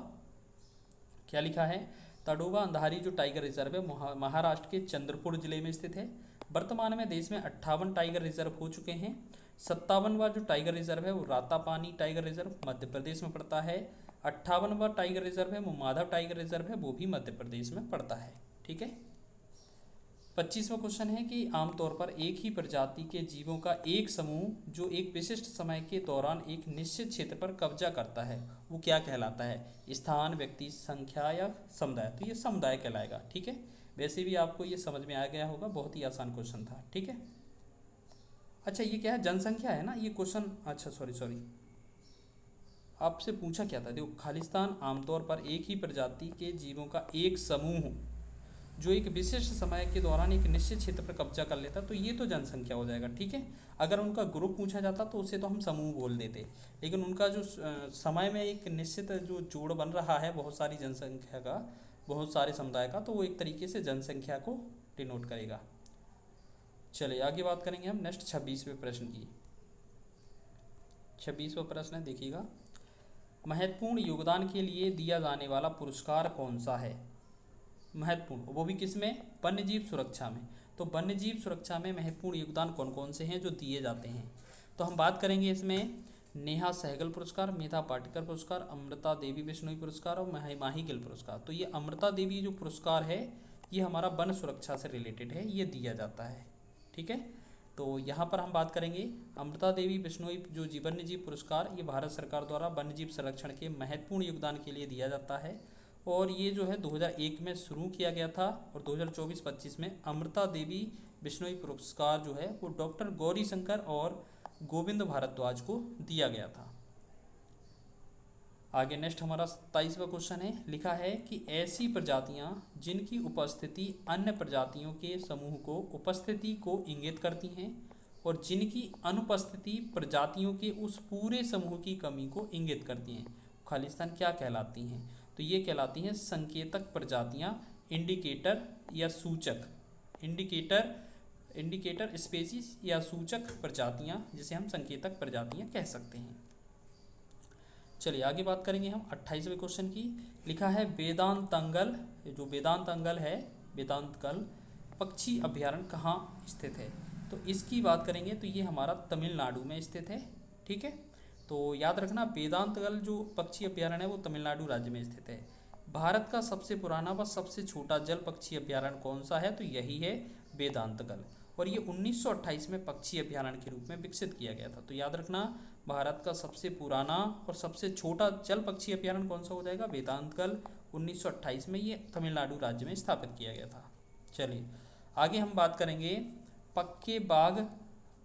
क्या लिखा है। ताडोबा अंधारी जो टाइगर रिजर्व है महाराष्ट्र के चंद्रपुर जिले में स्थित है। वर्तमान में देश में 58 टाइगर रिजर्व हो चुके हैं। 57वां जो टाइगर रिजर्व है वो रातापानी टाइगर रिजर्व मध्य प्रदेश में पड़ता है। 58वां टाइगर रिजर्व है वो माधव टाइगर रिजर्व है, वो भी मध्य प्रदेश में पड़ता है, ठीक है। 25वां क्वेश्चन है कि आमतौर पर एक ही प्रजाति के जीवों का एक समूह जो एक विशिष्ट समय के दौरान एक निश्चित क्षेत्र पर कब्जा करता है वो क्या कहलाता है। स्थान, व्यक्ति, संख्या या समुदाय। तो ये समुदाय कहलाएगा, ठीक है। वैसे भी आपको ये समझ में आ गया होगा, बहुत ही आसान क्वेश्चन था, ठीक है। अच्छा ये क्या है, जनसंख्या है ना ये क्वेश्चन। अच्छा सॉरी आपसे पूछा क्या था, देखो खालिस्तान आमतौर पर एक ही प्रजाति के जीवों का एक समूह जो एक विशिष्ट समय के दौरान एक निश्चित क्षेत्र पर कब्जा कर लेता, तो ये तो जनसंख्या हो जाएगा, ठीक है। अगर उनका ग्रुप पूछा जाता तो उसे तो हम समूह बोल देते, लेकिन उनका जो समय में एक निश्चित जो जोड़ बन रहा है बहुत सारी जनसंख्या का, बहुत सारे समुदाय का, तो वो एक तरीके से जनसंख्या को डिनोट करेगा। चलिए आगे बात करेंगे हम नेक्स्ट 26वें प्रश्न की। 26वां प्रश्न है, देखिएगा, महत्वपूर्ण योगदान के लिए दिया जाने वाला पुरस्कार कौन सा है। महत्वपूर्ण, वो भी किस में, वन्यजीव सुरक्षा में। तो वन्यजीव सुरक्षा में महत्वपूर्ण योगदान कौन कौन से हैं जो दिए जाते हैं। तो हम बात करेंगे इसमें नेहा सहगल पुरस्कार, मेधा पाटकर पुरस्कार, अमृता देवी बिश्नोई पुरस्कार और माही गिल पुरस्कार। तो ये अमृता देवी जो पुरस्कार है ये हमारा वन सुरक्षा से रिलेटेड है, ये दिया जाता है, ठीक है। तो यहाँ पर हम बात करेंगे अमृता देवी बिश्नोई जो वन्यजीव पुरस्कार, ये भारत सरकार द्वारा वन्यजीव संरक्षण के महत्वपूर्ण योगदान के लिए दिया जाता है। और ये जो है 2001 में शुरू किया गया था और 2024-25 में अमृता देवी बिश्नोई पुरस्कार जो है वो डॉक्टर गौरी शंकर और गोविंद भारद्वाज को दिया गया था। आगे नेक्स्ट हमारा 27वां क्वेश्चन है, लिखा है कि ऐसी प्रजातियां जिनकी उपस्थिति अन्य प्रजातियों के समूह को उपस्थिति को इंगित करती हैं और जिनकी अनुपस्थिति प्रजातियों के उस पूरे समूह की कमी को इंगित करती हैं, खालिस्तान क्या कहलाती हैं। तो ये कहलाती हैं संकेतक प्रजातियां, इंडिकेटर या सूचक। इंडिकेटर इंडिकेटर स्पेसीज या सूचक प्रजातियां, जिसे हम संकेतक प्रजातियां कह सकते हैं। चलिए आगे बात करेंगे हम 28वें क्वेश्चन की। लिखा है वेदांतंगल, जो वेदांतंगल है, वेदांतंगल पक्षी अभ्यारण्य कहाँ स्थित है? तो इसकी बात करेंगे तो ये हमारा तमिलनाडु में स्थित है। ठीक है, तो याद रखना वेदांतगल जो पक्षी अभ्यारण्य है वो तमिलनाडु राज्य में स्थित है। भारत का सबसे पुराना व सबसे छोटा जल पक्षी अभ्यारण्य कौन सा है? तो यही है वेदांतगल, और ये 1928 में पक्षी अभ्यारण्य के रूप में विकसित किया गया था। तो याद रखना भारत का सबसे पुराना और सबसे छोटा जल पक्षी अभ्यारण्य कौन सा हो जाएगा? वेदांतगल। 1928 में ये तमिलनाडु राज्य में स्थापित किया गया था। चलिए आगे हम बात करेंगे पक्के बाघ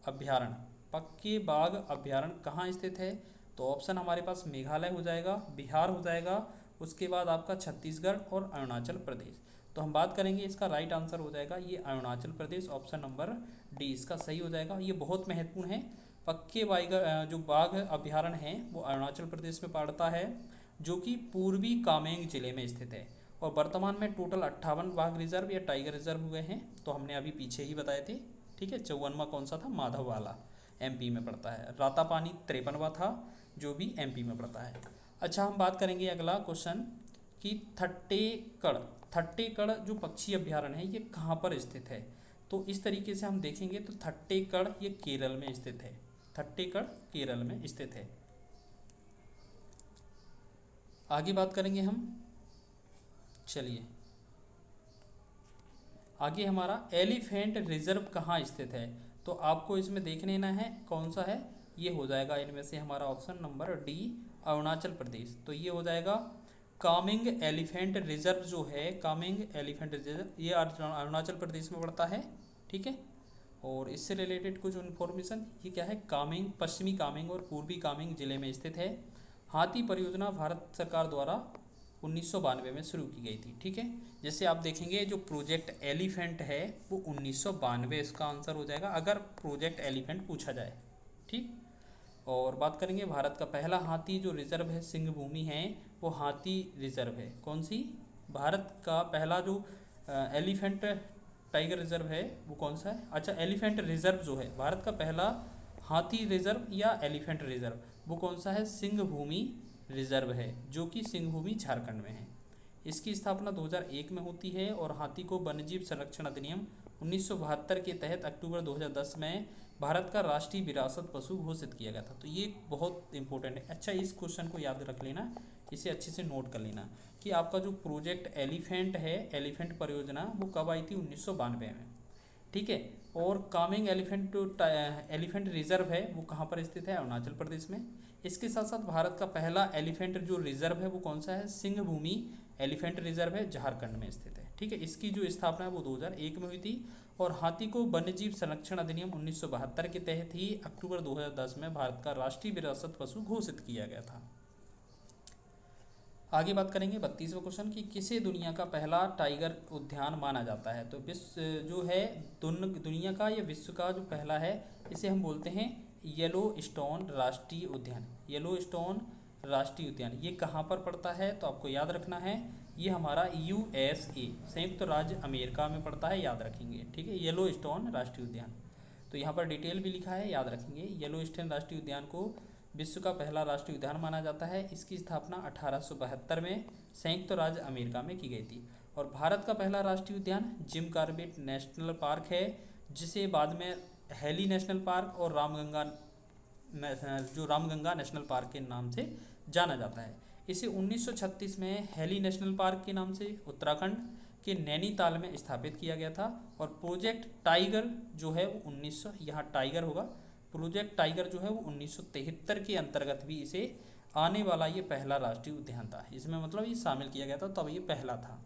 अभ्यारण्य। पक्के बाघ अभ्यारण्य कहाँ स्थित है? तो ऑप्शन हमारे पास मेघालय हो जाएगा, बिहार हो जाएगा, उसके बाद आपका छत्तीसगढ़ और अरुणाचल प्रदेश। तो हम बात करेंगे इसका राइट आंसर हो जाएगा ये Arunachal Pradesh, option number D इसका सही हो जाएगा। ये बहुत महत्वपूर्ण है। पक्के बाघ जो बाघ अभ्यारण्य है वो अरुणाचल प्रदेश में पड़ता है, जो कि पूर्वी कामेंग जिले में स्थित है। और वर्तमान में टोटल 58 बाघ रिजर्व या टाइगर रिजर्व हुए हैं, तो हमने अभी पीछे ही बताए थे। ठीक है, 54वां कौन सा था? माधववाला, एमपी में पड़ता है। रातापानी 53वां था, जो भी एमपी में पड़ता है। अच्छा, हम बात करेंगे अगला क्वेश्चन कि थट्टेकड़। थट्टेकड़ जो पक्षी अभ्यारण्य है ये कहाँ पर स्थित है? तो इस तरीके से हम देखेंगे तो थट्टेकड़ ये केरल में स्थित है। थट्टेकड़ केरल में स्थित है। आगे बात करेंगे हम। चलिए आगे हमारा एलिफेंट रिजर्व कहाँ स्थित है? तो आपको इसमें देख लेना है कौन सा है। ये हो जाएगा इनमें से हमारा option number D Arunachal Pradesh. तो ये हो जाएगा कामिंग एलिफेंट रिजर्व जो है, कामिंग एलिफेंट रिजर्व ये अरुणाचल प्रदेश में पड़ता है। ठीक है, और इससे रिलेटेड कुछ इन्फॉर्मेशन, ये क्या है? कामिंग पश्चिमी कामिंग और पूर्वी कामिंग जिले में स्थित है। हाथी परियोजना भारत सरकार द्वारा 1992 में शुरू की गई थी। ठीक है, जैसे आप देखेंगे जो प्रोजेक्ट एलिफेंट है वो 1992 इसका आंसर हो जाएगा अगर प्रोजेक्ट एलिफेंट पूछा जाए। ठीक, और बात करेंगे भारत का पहला हाथी जो रिजर्व है, सिंह भूमि है, वो हाथी रिजर्व है। कौन सी? भारत का पहला जो एलिफेंट टाइगर रिजर्व है वो कौन सा है? अच्छा, एलिफेंट रिजर्व जो है भारत का पहला हाथी रिजर्व या एलिफेंट रिजर्व वो कौन सा है? सिंह भूमि रिजर्व है, जो कि सिंह भूमि झारखंड में है। इसकी स्थापना 2001 में होती है और हाथी को वन्यजीव संरक्षण अधिनियम 1972 के तहत अक्टूबर 2010 में भारत का राष्ट्रीय विरासत पशु घोषित किया गया था। तो ये बहुत इंपॉर्टेंट है। अच्छा, इस क्वेश्चन को याद रख लेना, इसे अच्छे से नोट कर लेना कि आपका जो प्रोजेक्ट एलिफेंट है, एलिफेंट परियोजना, वो कब आई थी? 1992 में। ठीक है, और कामिंग एलिफेंट रिजर्व है वो कहाँ पर स्थित है? अरुणाचल प्रदेश में। इसके साथ साथ भारत का पहला एलिफेंट जो रिजर्व है वो कौन सा है? सिंह भूमि एलिफेंट रिजर्व है, झारखंड में स्थित है। ठीक है, इसकी जो स्थापना है वो 2001 में हुई थी और हाथी को वन्यजीव संरक्षण अधिनियम 1972 के तहत ही अक्टूबर 2010 में भारत का राष्ट्रीय विरासत पशु घोषित किया गया था। आगे बात करेंगे 32वें क्वेश्चन की किसे दुनिया का पहला टाइगर उद्यान माना जाता है? तो विश्व जो है दुनिया का या विश्व का जो पहला है इसे हम बोलते हैं येलो स्टोन राष्ट्रीय उद्यान। येलो स्टोन राष्ट्रीय उद्यान ये कहाँ पर पड़ता है? तो आपको याद रखना है ये हमारा USA संयुक्त राज्य अमेरिका में पड़ता है, याद रखेंगे। ठीक है, येलो स्टोन राष्ट्रीय उद्यान। तो यहाँ पर डिटेल भी लिखा है, याद रखेंगे। येलो स्टोन राष्ट्रीय उद्यान को विश्व का पहला राष्ट्रीय उद्यान माना जाता है। इसकी स्थापना 1872 में संयुक्त राज्य अमेरिका में की गई थी। और भारत का पहला राष्ट्रीय उद्यान जिम कॉर्बेट नेशनल पार्क है, जिसे बाद में हेली नेशनल पार्क और रामगंगा नेशनल पार्क के नाम से जाना जाता है। इसे 1936 में हेली नेशनल पार्क के नाम से उत्तराखंड के नैनीताल में स्थापित किया गया था। और प्रोजेक्ट टाइगर जो है वो 1900 यहाँ टाइगर होगा, प्रोजेक्ट टाइगर जो है वो 1973 के अंतर्गत भी इसे आने वाला ये पहला राष्ट्रीय उद्यान था। इसमें मतलब ये शामिल किया गया था, तब ये पहला था।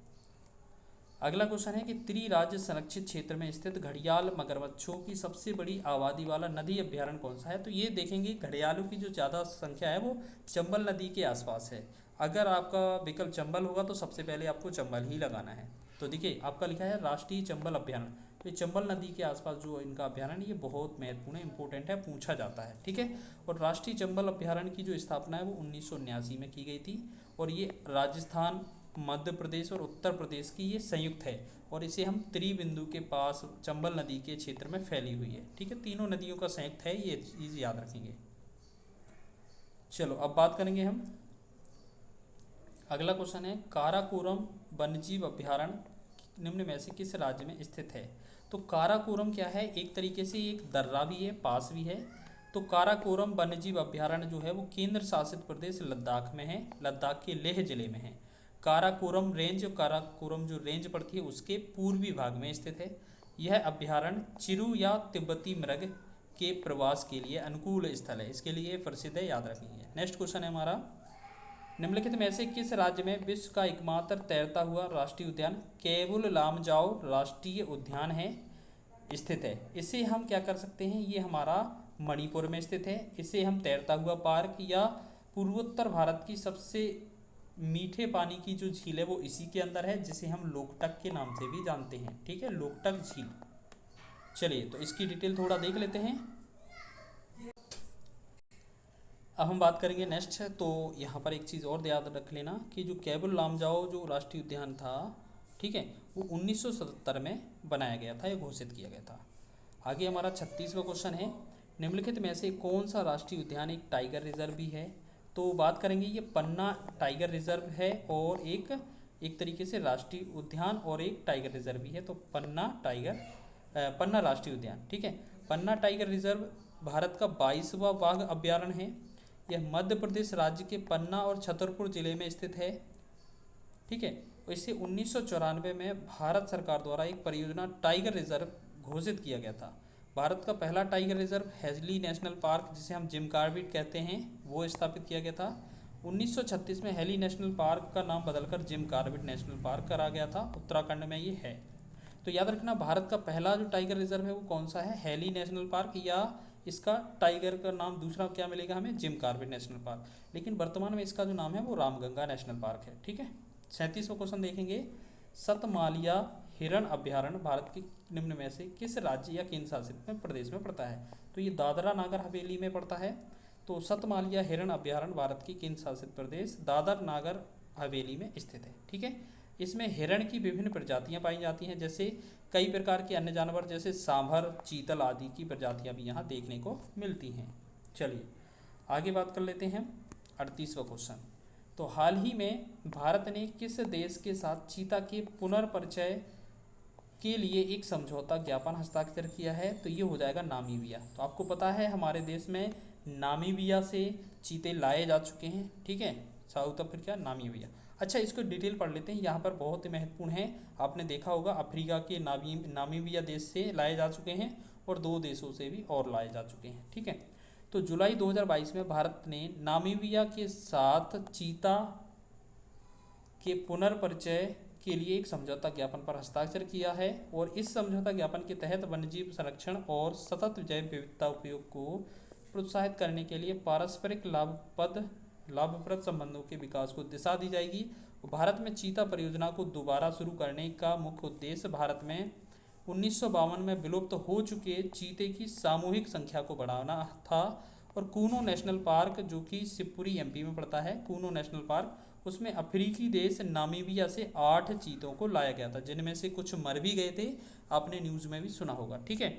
अगला क्वेश्चन है कि त्रिराज्य संरक्षित क्षेत्र में स्थित घड़ियाल मगरमच्छों की सबसे बड़ी आबादी वाला नदी अभ्यारण्य कौन सा है? तो ये देखेंगे घड़ियालों की जो ज़्यादा संख्या है वो चंबल नदी के आसपास है। अगर आपका विकल्प चंबल होगा तो सबसे पहले आपको चंबल ही लगाना है। तो देखिए आपका लिखा है राष्ट्रीय चंबल अभ्यारण्य, तो ये चंबल नदी के आसपास जो इनका अभ्यारण्य ये बहुत महत्वपूर्ण है, इंपॉर्टेंट है, पूछा जाता है। ठीक है, और राष्ट्रीय चंबल अभ्यारण्य की जो स्थापना है वो 1979 में की गई थी और ये राजस्थान मध्य प्रदेश और उत्तर प्रदेश की ये संयुक्त है और इसे हम त्रिबिंदु के पास चंबल नदी के क्षेत्र में फैली हुई है। ठीक है, तीनों नदियों का संयुक्त है, ये चीज़ याद रखेंगे। चलो अब बात करेंगे हम, अगला क्वेश्चन है काराकोरम वन्यजीव अभ्यारण्य निम्न में से किस राज्य में स्थित है। तो काराकोरम क्या है, एक तरीके से एक दर्रा भी है, पास भी है। तो काराकोरम वन्यजीव अभ्यारण्य जो है वो केंद्र शासित प्रदेश लद्दाख में है, लद्दाख के लेह जिले में है। काराकोरम रेंज, काराकोरम जो रेंज पड़ती है उसके पूर्वी भाग में स्थित है। यह अभ्यारण्य चिरू या तिब्बती मृग के प्रवास के लिए अनुकूल स्थल है, इसके लिए प्रसिद्ध है, याद रखेंगे। नेक्स्ट क्वेश्चन है हमारा, निम्नलिखित में से किस राज्य में विश्व का एकमात्र तैरता हुआ राष्ट्रीय उद्यान केबुल लामजाओ राष्ट्रीय उद्यान है स्थित है। इसे हम क्या कर सकते हैं, ये हमारा मणिपुर में स्थित है। इसे हम तैरता हुआ पार्क या पूर्वोत्तर भारत की सबसे मीठे पानी की जो झील है वो इसी के अंदर है, जिसे हम लोकटक के नाम से भी जानते हैं। ठीक है, लोकटक झील। चलिए तो इसकी डिटेल थोड़ा देख लेते हैं। अब हम बात करेंगे नेक्स्ट, तो यहाँ पर एक चीज़ और याद रख लेना कि जो केबुल लामजाओ जो राष्ट्रीय उद्यान था, ठीक है, वो 1977 में बनाया गया था या घोषित किया गया था। आगे हमारा 36वां क्वेश्चन है, निम्नलिखित में से कौन सा राष्ट्रीय उद्यान एक टाइगर रिजर्व भी है। तो बात करेंगे ये पन्ना टाइगर रिजर्व है और एक तरीके से राष्ट्रीय उद्यान और एक टाइगर रिजर्व भी है। तो पन्ना राष्ट्रीय उद्यान, ठीक है, पन्ना टाइगर रिजर्व भारत का 22वां बाघ अभ्यारण्य है। यह मध्य प्रदेश राज्य के पन्ना और छतरपुर जिले में स्थित है। ठीक है, इसे 1994 में भारत सरकार द्वारा एक परियोजना टाइगर रिजर्व घोषित किया गया था। भारत का पहला टाइगर रिजर्व हेजली नेशनल पार्क, जिसे हम जिम कॉर्बेट कहते हैं, वो स्थापित किया गया था। 1936 में हेली नेशनल पार्क का नाम बदलकर जिम कॉर्बेट नेशनल पार्क करा गया था, उत्तराखंड में ये है। तो याद रखना भारत का पहला जो टाइगर रिजर्व है वो कौन सा है, हेली नेशनल पार्क, या इसका टाइगर का नाम दूसरा क्या मिलेगा हमें, जिम कॉर्बेट नेशनल पार्क। लेकिन वर्तमान में इसका जो नाम है वो रामगंगा नेशनल पार्क है। ठीक है, 37वां क्वेश्चन देखेंगे, सतमालिया हिरण अभ्यारण्य भारत के निम्न में से किस राज्य या केंद्र शासित में प्रदेश में पड़ता है। तो ये दादरा नागर हवेली में पड़ता है। तो सतमालिया हिरण अभ्यारण्य भारत की केंद्र शासित प्रदेश दादर नागर हवेली में स्थित है। ठीक है, इसमें हिरण की विभिन्न प्रजातियां पाई जाती हैं, जैसे कई प्रकार के अन्य जानवर जैसे सांभर, चीतल आदि की प्रजातियां भी यहाँ देखने को मिलती हैं। चलिए आगे बात कर लेते हैं, 38वां क्वेश्चन, तो हाल ही में भारत ने किस देश के साथ चीता के पुनर्परिचय के लिए एक समझौता ज्ञापन हस्ताक्षर किया है। तो ये हो जाएगा नामीबिया। तो आपको पता है हमारे देश में नामीबिया से चीते लाए जा चुके हैं। ठीक है, साउथ अफ्रीका, नामीबिया। अच्छा, इसको डिटेल पढ़ लेते हैं, यहाँ पर बहुत ही महत्वपूर्ण है। आपने देखा होगा अफ्रीका के नामीबिया देश से लाए जा चुके हैं और 2 देशों से भी और लाए जा चुके हैं। ठीक है, तो जुलाई 2022 में भारत ने नामीबिया के साथ चीता के पुनर्परिचय के लिए एक समझौता ज्ञापन पर हस्ताक्षर किया है और इस समझौता ज्ञापन के तहत वन्यजीव संरक्षण और सतत जैव विविधता उपयोग को प्रोत्साहित करने के लिए पारस्परिक लाभप्रद संबंधों के विकास को दिशा दी जाएगी। भारत में चीता परियोजना को दोबारा शुरू करने का मुख्य उद्देश्य भारत में 1952 में विलुप्त हो चुके चीते की सामूहिक संख्या को बढ़ाना था। और कूनो नेशनल पार्क, जो कि शिवपुरी एमपी में पड़ता है, कूनो नेशनल पार्क, उसमें अफ्रीकी देश नामीबिया से 8 चीतों को लाया गया था, जिनमें से कुछ मर भी गए थे, आपने न्यूज़ में भी सुना होगा। ठीक है,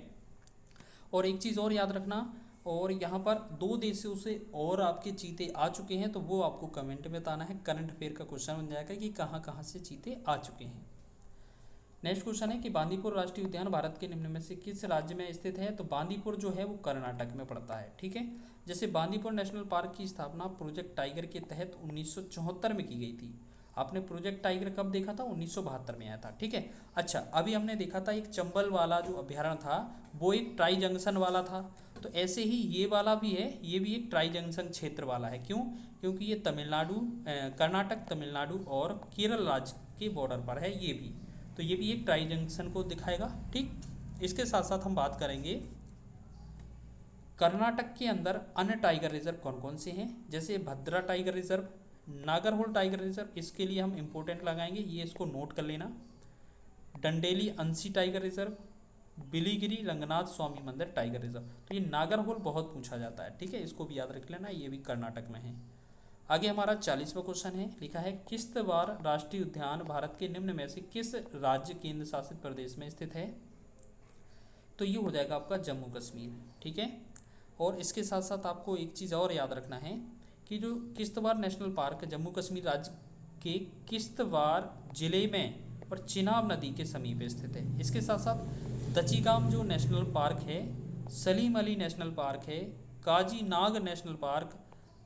और एक चीज़ और याद रखना, और यहाँ पर 2 देशों से और आपके चीते आ चुके हैं, तो वो आपको कमेंट में बताना है। करंट अफेयर का क्वेश्चन बन जाएगा कि कहाँ कहाँ से चीते आ चुके हैं। नेक्स्ट क्वेश्चन है कि बांदीपुर राष्ट्रीय उद्यान भारत के निम्न में से किस राज्य में स्थित है। तो बांदीपुर जो है वो कर्नाटक में पड़ता है। ठीक है, जैसे बांदीपुर नेशनल पार्क की स्थापना प्रोजेक्ट टाइगर के तहत 1974 में की गई थी। आपने प्रोजेक्ट टाइगर कब देखा था, 1972 में आया था। ठीक है, अच्छा, अभी हमने देखा था एक चंबल वाला जो अभ्यारण्य था वो एक ट्राई जंक्शन वाला था। तो ऐसे ही ये वाला भी है, ये भी एक ट्राई जंक्शन क्षेत्र वाला है। क्यों, क्योंकि ये कर्नाटक, तमिलनाडु और केरल राज्य के बॉर्डर पर है ये भी। तो ये भी एक ट्राई जंक्शन को दिखाएगा। ठीक, इसके साथ साथ हम बात करेंगे कर्नाटक के अंदर अन्य टाइगर रिजर्व कौन कौन से हैं, जैसे Bhadra tiger reserve, Nagarhole tiger reserve, इसके लिए हम इंपॉर्टेंट लगाएंगे, ये इसको नोट कर लेना। डंडेली अंशी टाइगर रिजर्व, बिलीगिरी रंगनाथ स्वामी मंदिर टाइगर रिजर्व। तो ये नागरहोल बहुत पूछा जाता है। ठीक है, इसको भी याद रख लेना, ये भी कर्नाटक में है। आगे हमारा 40वां क्वेश्चन है, लिखा है किश्तवाड़ राष्ट्रीय उद्यान भारत के निम्न में से किस राज्य केंद्र शासित प्रदेश में स्थित है? तो ये हो जाएगा आपका जम्मू कश्मीर। ठीक है, और इसके साथ साथ आपको एक चीज़ और याद रखना है कि जो किश्तवाड़ नेशनल पार्क जम्मू कश्मीर राज्य के किश्तवाड़ जिले में और चिनाब नदी के समीप स्थित है। इसके साथ साथ दचीगाम जो नेशनल पार्क है, सलीम अली नेशनल पार्क है, काजी नाग नेशनल पार्क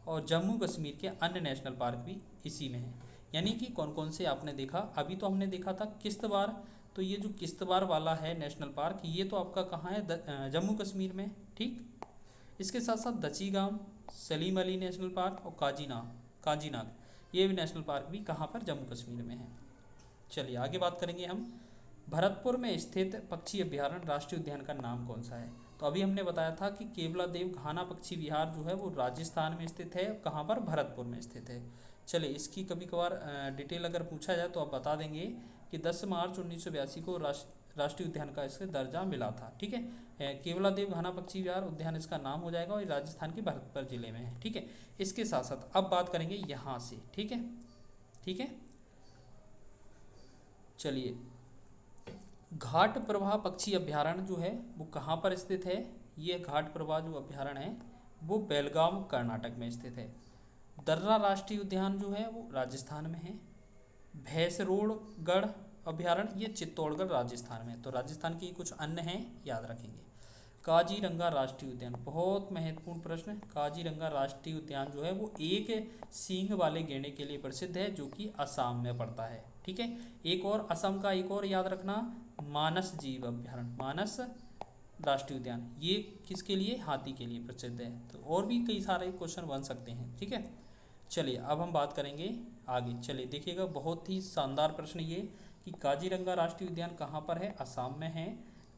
और जम्मू कश्मीर के अन्य नेशनल पार्क भी इसी में है। यानी कि कौन कौन से आपने देखा, अभी तो हमने देखा था किश्तवाड़, तो ये जो किश्तवाड़ वाला है नेशनल पार्क ये तो आपका कहाँ है, जम्मू कश्मीर में। ठीक, इसके साथ साथ दचीगाम, सलीम अली नेशनल पार्क और काजीनाग ये भी नेशनल पार्क भी कहाँ पर, जम्मू कश्मीर में है। चलिए आगे बात करेंगे हम, भरतपुर में स्थित पक्षी अभ्यारण्य राष्ट्रीय उद्यान का नाम कौन सा है? तो अभी हमने बताया था कि केवलादेव घाना पक्षी विहार जो है वो राजस्थान में स्थित है, कहाँ पर, भरतपुर में स्थित है। चलिए इसकी कभी कभार डिटेल अगर पूछा जाए तो आप बता देंगे कि 10 मार्च 1982 को राष्ट्रीय उद्यान का इसका दर्जा मिला था। ठीक है, केवलादेव घाना पक्षी विहार उद्यान इसका नाम हो जाएगा और ये राजस्थान के भरतपुर जिले में है। ठीक है, इसके साथ साथ अब बात करेंगे यहाँ से। ठीक है, ठीक है, चलिए घाट प्रवाह पक्षी अभ्यारण्य जो है वो कहाँ पर स्थित है? ये घाट प्रवाह जो अभ्यारण्य है वो बेलगाम कर्नाटक में स्थित है। दर्रा राष्ट्रीय उद्यान जो है वो राजस्थान में है। भैंसरोडगढ़ अभ्यारण्य ये चित्तौड़गढ़ राजस्थान में है। तो राजस्थान के कुछ अन्य हैं, याद रखेंगे। काजीरंगा राष्ट्रीय उद्यान, बहुत महत्वपूर्ण प्रश्न। काजीरंगा राष्ट्रीय उद्यान जो है वो एक सींग वाले गैंडे के लिए प्रसिद्ध है जो कि असम में पड़ता है। ठीक है, एक और असम का एक और याद रखना, मानस जीव अभ्यारण्य, मानस राष्ट्रीय उद्यान, ये किसके लिए, हाथी के लिए प्रसिद्ध है। तो और भी कई सारे क्वेश्चन बन सकते हैं। ठीक है, चलिए अब हम बात करेंगे आगे। चलिए देखिएगा, बहुत ही शानदार प्रश्न ये कि काजीरंगा राष्ट्रीय उद्यान कहाँ पर है? असम में है।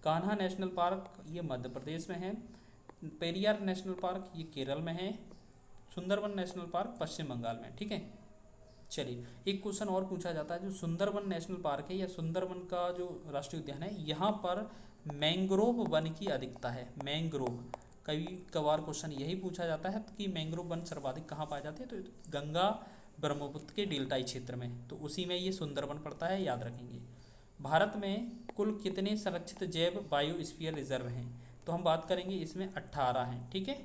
कान्हा नेशनल पार्क ये मध्य प्रदेश में है। पेरियार नेशनल पार्क ये केरल में है। सुंदरबन नेशनल पार्क पश्चिम बंगाल में। ठीक है, चलिए एक क्वेश्चन और पूछा जाता है, जो सुंदरबन नेशनल पार्क है या सुंदरबन का जो राष्ट्रीय उद्यान है, यहाँ पर मैंग्रोव वन की अधिकता है। मैंग्रोव, कई कभार क्वेश्चन यही पूछा जाता है कि मैंग्रोव वन सर्वाधिक कहाँ पाए जाते हैं? तो गंगा ब्रह्मपुत्र के डेल्टाई क्षेत्र में, तो उसी में ये सुंदरबन पड़ता है, याद रखेंगे। भारत में कुल कितने संरक्षित जैव बायोस्फीयर रिजर्व हैं? तो हम बात करेंगे इसमें 18 हैं। ठीक है,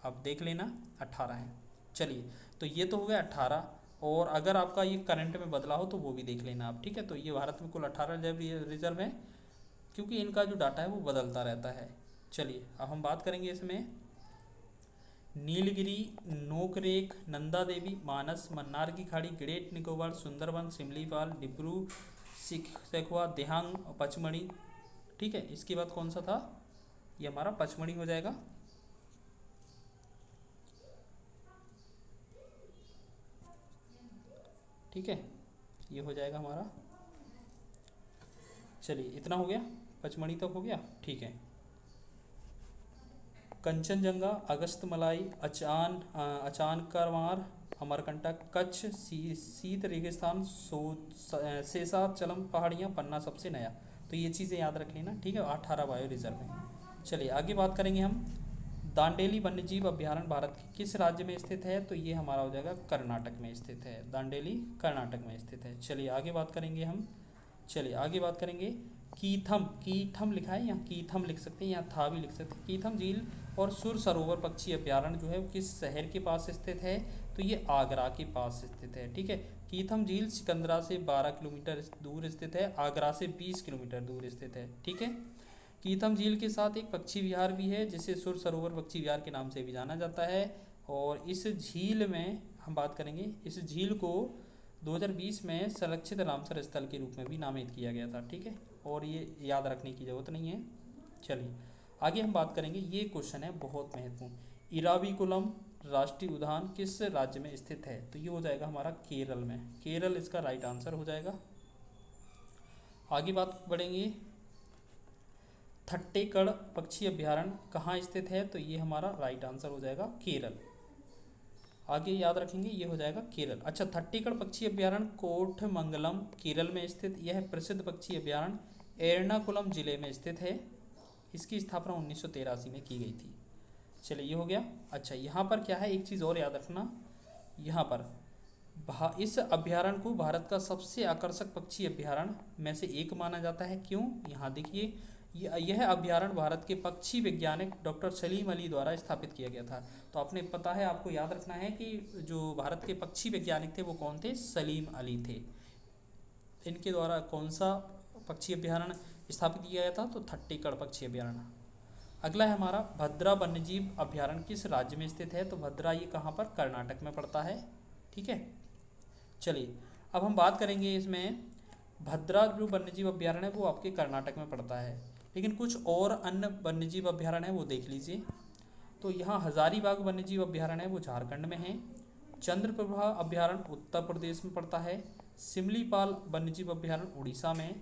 अब देख लेना 18 हैं। चलिए तो ये तो हो गया 18, और अगर आपका ये करंट में बदला हो तो वो भी देख लेना आप। ठीक है, तो ये भारत में कुल 18 जैव रिजर्व हैं, क्योंकि इनका जो डाटा है वो बदलता रहता है। चलिए अब हम बात करेंगे इसमें नीलगिरी, नोकरेक, नंदा देवी, मानस, मन्नार की खाड़ी, ग्रेट निकोबार, सुंदरबन, सिमलीपाल, डिब्रू सैखवा, देहांग और पचमढ़ी। ठीक है, इसके बाद कौन सा था? ये हमारा पचमढ़ी हो जाएगा। ठीक है, ये हो जाएगा हमारा। चलिए इतना हो गया, पचमढ़ी तक हो गया। ठीक है, कंचनजंगा, अगस्तमलाई, अचानकमार, अमरकंटक, कच्छ, शीत रेगिस्तान, शेषा चलम पहाड़ियाँ, पन्ना सबसे नया। तो ये चीज़ें याद रख लेना। ठीक है, 18 बायो रिजर्व हैं। चलिए आगे बात करेंगे हम, दांडेली वन्यजीव अभ्यारण्य भारत के किस राज्य में स्थित है? तो ये हमारा हो जाएगा कर्नाटक में स्थित है। दांडेली कर्नाटक में स्थित है। चलिए आगे बात करेंगे हम, चलिए आगे बात करेंगे कीथम, कीथम लिखा है, यहाँ कीथम लिख सकते हैं, यहाँ था भी लिख सकते हैं। कीथम झील और सुर सरोवर पक्षी अभ्यारण्य जो है वो किस शहर के पास स्थित है? तो ये आगरा के पास स्थित है। ठीक है, कीथम झील सिकंदरा से 12 किलोमीटर दूर स्थित है, आगरा से 20 किलोमीटर दूर स्थित है। ठीक है, कीथम झील के साथ एक पक्षी विहार भी है जिसे सुर सरोवर पक्षी विहार के नाम से भी जाना जाता है। और इस झील में हम बात करेंगे, इस झील को 2020 में संरक्षित रामसर स्थल के रूप में भी नामित किया गया था। ठीक है, और ये याद रखने की ज़रूरत नहीं है। चलिए आगे हम बात करेंगे, ये क्वेश्चन है बहुत महत्वपूर्ण, इराविकुलम राष्ट्रीय उद्यान किस राज्य में स्थित है? तो ये हो जाएगा हमारा केरल में। केरल इसका राइट आंसर हो जाएगा। आगे बात बढ़ेंगे, थट्टेकड़ पक्षी अभ्यारण्य कहाँ स्थित है? तो ये हमारा राइट आंसर हो जाएगा केरल। आगे याद रखेंगे, ये हो जाएगा केरल। अच्छा, थट्टीकड़ पक्षी अभ्यारण्य कोठमंगलम केरल में स्थित यह प्रसिद्ध पक्षी अभ्यारण्य एर्नाकुलम जिले में स्थित है। इसकी स्थापना 1983 में की गई थी। चलिए ये हो गया। अच्छा, यहाँ पर क्या है, एक चीज़ और याद रखना, यहाँ पर इस अभ्यारण्य को भारत का सबसे आकर्षक पक्षी अभ्यारण्य में से एक माना जाता है। क्यों? यहाँ देखिए, यह अभ्यारण्य भारत के पक्षी वैज्ञानिक डॉक्टर सलीम अली द्वारा स्थापित किया गया था। तो आपने पता है, आपको याद रखना है कि जो भारत के पक्षी वैज्ञानिक थे वो कौन थे? सलीम अली थे। इनके द्वारा कौन सा पक्षी अभ्यारण्य स्थापित किया गया था? तो थट्टीगढ़ पक्षी अभ्यारण्य। अगला है हमारा भद्रा वन्यजीव अभ्यारण्य किस राज्य में स्थित है? तो भद्रा ये कहाँ पर? कर्नाटक में पड़ता है। ठीक है, चलिए अब हम बात करेंगे इसमें। भद्रा जो वन्यजीव अभ्यारण्य है वो आपके कर्नाटक में पड़ता है, लेकिन कुछ और अन्य वन्यजीव अभ्यारण्य है वो देख लीजिए। तो यहाँ हजारीबाग वन्यजीव अभ्यारण्य है वो झारखंड में है। चंद्रप्रभा अभ्यारण्य उत्तर प्रदेश में पड़ता है। सिमलीपाल वन्यजीव अभ्यारण्य उड़ीसा में।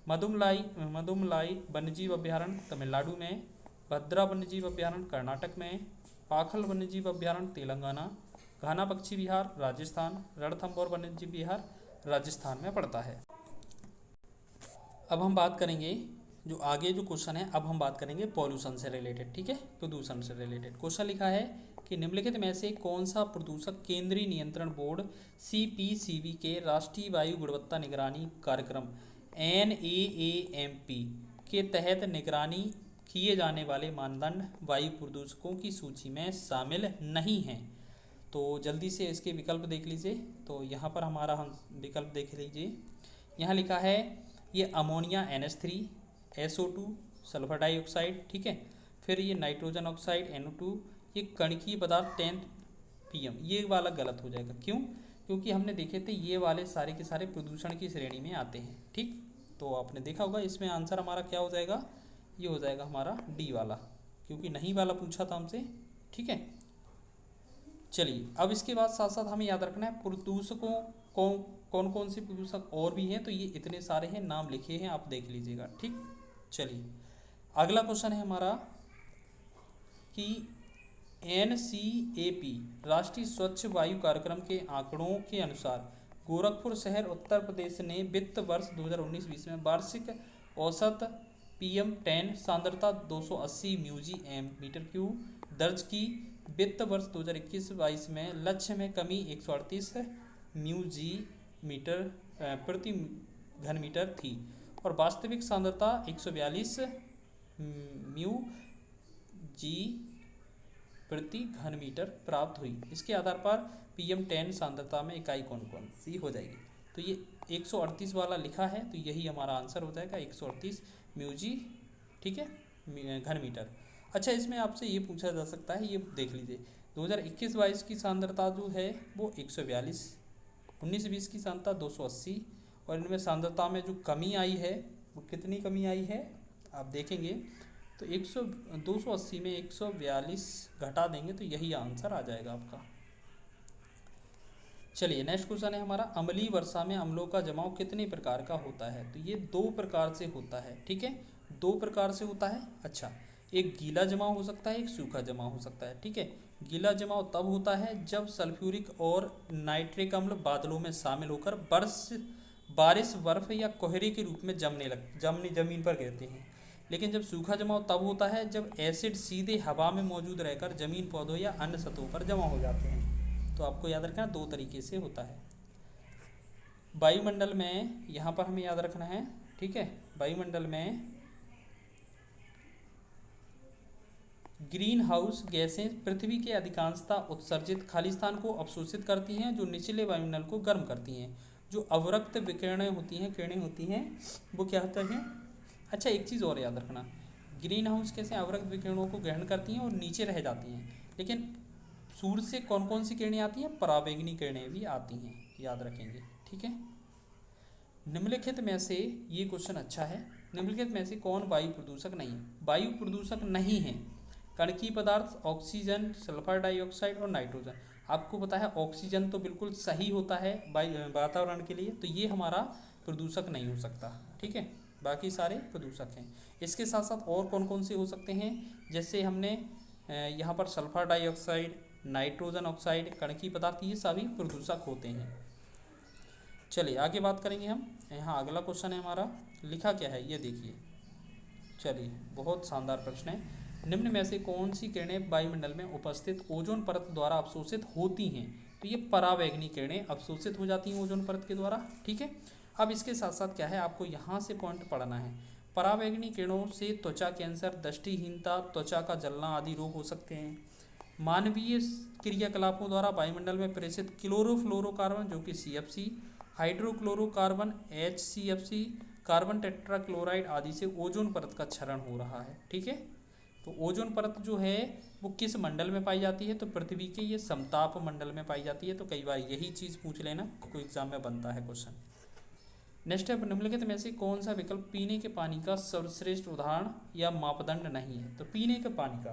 मदुमलाई वन्यजीव अभ्यारण्य तमिलनाडु में। भद्रा वन्यजीव अभ्यारण्य कर्नाटक में। पाखल वन्यजीव अभ्यारण्य तेलंगाना। घाना पक्षी विहार राजस्थान। रणथंभौर वन्यजीव विहार राजस्थान में पड़ता है। अब हम बात करेंगे जो आगे जो क्वेश्चन है, अब हम बात करेंगे पॉल्यूशन से रिलेटेड। ठीक है, प्रदूषण से रिलेटेड क्वेश्चन लिखा है कि निम्नलिखित में से कौन सा प्रदूषक केंद्रीय नियंत्रण बोर्ड CPCB के राष्ट्रीय वायु गुणवत्ता निगरानी कार्यक्रम NAAMP के तहत निगरानी किए जाने वाले मानदंड वायु प्रदूषकों की सूची में शामिल नहीं हैं? तो जल्दी से इसके विकल्प देख लीजिए। तो यहाँ पर हमारा हम विकल्प देख लीजिए। यहाँ लिखा है ये ammonia NH3, SO2 sulphur dioxide, ठीक है, फिर ये नाइट्रोजन ऑक्साइड NO2, ये कणकीय पदार्थ 10 PM, ये वाला गलत हो जाएगा। क्यों? क्योंकि हमने देखे थे ये वाले सारे के सारे प्रदूषण की श्रेणी में आते हैं। ठीक, तो आपने देखा होगा इसमें आंसर हमारा क्या हो जाएगा? ये हो जाएगा हमारा D वाला, क्योंकि नहीं वाला पूछा था हमसे। ठीक है, चलिए अब इसके बाद साथ साथ हमें याद रखना है प्रदूषकों कौन कौन से प्रदूषक और भी हैं। तो ये इतने सारे हैं, नाम लिखे हैं, आप देख लीजिएगा। ठीक, चलिए अगला क्वेश्चन है हमारा कि NCAP राष्ट्रीय स्वच्छ वायु कार्यक्रम के आंकड़ों के अनुसार गोरखपुर शहर उत्तर प्रदेश ने वित्त वर्ष 2019-20 में वार्षिक औसत PM10 सांद्रता 280 μg/m3 दर्ज की। वित्त वर्ष 2021-22 में लक्ष्य में कमी 138 μg प्रति घन मीटर थी और वास्तविक सांद्रता 142 μg प्रति घन मीटर प्राप्त हुई। इसके आधार पर PM10 सांद्रता में इकाई कौन कौन सी हो जाएगी? तो ये 138 वाला लिखा है, तो यही हमारा आंसर हो जाएगा 138 μg, ठीक है, घन मीटर। अच्छा, इसमें आपसे ये पूछा जा सकता है, ये देख लीजिए 2021-22 की सांद्रता जो है वो 142, 19-20 की सांद्रता 280 और इनमें सांद्रता में जो कमी आई है वो कितनी कमी आई है आप देखेंगे तो 280 में 142 घटा देंगे तो यही आंसर आ जाएगा आपका। चलिए नेक्स्ट क्वेश्चन है हमारा, अम्लीय वर्षा में अम्लों का जमाव कितने प्रकार का होता है? तो ये 2 प्रकार से होता है। ठीक है, 2 प्रकार से होता है। अच्छा, एक गीला जमाव हो सकता है, एक सूखा जमाव हो सकता है। ठीक है, गीला जमाव तब होता है जब सल्फ्यूरिक और नाइट्रिक अम्ल बादलों में शामिल होकर बारिश बर्फ या कोहरे के रूप में जमीन पर गिरते हैं। लेकिन जब सूखा जमाव तब होता है जब एसिड सीधे हवा में मौजूद रहकर जमीन, पौधों या अन्य सतहों पर जमा हो जाते हैं। तो आपको याद रखना 2 तरीके से होता है। वायुमंडल में यहाँ पर हमें याद रखना है, ठीक है, वायुमंडल में ग्रीन हाउस गैसें पृथ्वी के अधिकांशतः उत्सर्जित खालिस्तान को अवशोषित करती हैं जो निचले वायुमंडल को गर्म करती हैं। जो अवरक्त विकिरणें होती हैं वो क्या होता है? अच्छा, एक चीज़ और याद रखना, ग्रीन हाउस कैसे अवरक्त विकिरणों को ग्रहण करती हैं और नीचे रह जाती हैं, लेकिन सूर्य से कौन कौन सी किरणें आती हैं? पराबैंगनी किरणें भी आती हैं, याद रखेंगे। ठीक है, निम्नलिखित में से ये क्वेश्चन अच्छा है, निम्नलिखित में से कौन वायु प्रदूषक नहीं है? वायु प्रदूषक नहीं है कणकीय पदार्थ ऑक्सीजन, सल्फर डाइऑक्साइड और नाइट्रोजन। आपको पता है ऑक्सीजन तो बिल्कुल सही होता है वातावरण के लिए, तो ये हमारा प्रदूषक नहीं हो सकता। ठीक है, बाकी सारे प्रदूषक हैं। इसके साथ साथ और कौन कौन से हो सकते हैं? जैसे हमने यहाँ पर सल्फर डाइऑक्साइड, नाइट्रोजन ऑक्साइड, कणकीय पदार्थ, ये सभी प्रदूषक होते हैं। चलिए आगे बात करेंगे हम। यहाँ अगला क्वेश्चन है हमारा, लिखा क्या है ये देखिए। चलिए, बहुत शानदार प्रश्न है। निम्न में से कौन सी किरणें वायुमंडल में उपस्थित ओजोन परत द्वारा अवशोषित होती हैं? तो ये परावैंगनी किरणें अवशोषित हो जाती हैं ओजोन परत के द्वारा। ठीक है, अब इसके साथ साथ क्या है, आपको यहाँ से पॉइंट पढ़ना है। परावैंगनी किरणों से त्वचा कैंसर, दृष्टिहीनता, त्वचा का जलना आदि रोग हो सकते हैं। मानवीय क्रियाकलापों द्वारा वायुमंडल में प्रेषित क्लोरोफ्लोरोकार्बन जो कि CFC, हाइड्रोक्लोरोकार्बन HCFC, कार्बन टेट्राक्लोराइड आदि से ओजोन परत का क्षरण हो रहा है। ठीक है, तो ओजोन परत जो है वो किस मंडल में पाई जाती है, तो पृथ्वी के ये समताप मंडल में पाई जाती है। तो कई बार यही चीज़ पूछ लेना, कोई एग्जाम में बनता है क्वेश्चन। नेक्स्ट है, निम्नलिखित में से कौन सा विकल्प पीने के पानी का सर्वश्रेष्ठ उदाहरण या मापदंड नहीं है। तो पीने के पानी का,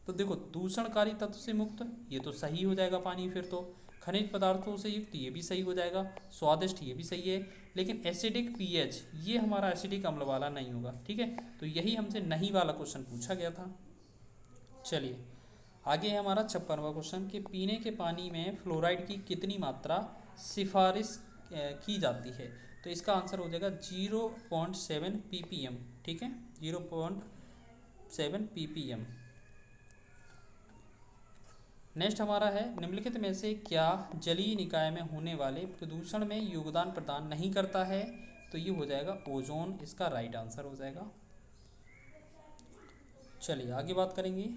तो देखो दूषणकारी तत्व से मुक्त, ये तो सही हो जाएगा पानी। फिर तो खनिज पदार्थों से युक्त, ये भी सही हो जाएगा। स्वादिष्ट, ये भी सही है। लेकिन एसिडिक pH, ये हमारा एसिडिक अम्ल वाला नहीं होगा। ठीक है, तो यही हमसे नहीं वाला क्वेश्चन पूछा गया था। चलिए आगे है हमारा 56वां क्वेश्चन कि पीने के पानी में फ्लोराइड की कितनी मात्रा सिफारिश की जाती है। तो इसका आंसर हो जाएगा 0.7 ppm। ठीक है, 0.7 ppm। नेक्स्ट हमारा है, निम्नलिखित में से क्या जलीय निकाय में होने वाले प्रदूषण में योगदान प्रदान नहीं करता है। तो ये हो जाएगा ओजोन, इसका राइट आंसर हो जाएगा। चलिए आगे बात करेंगे।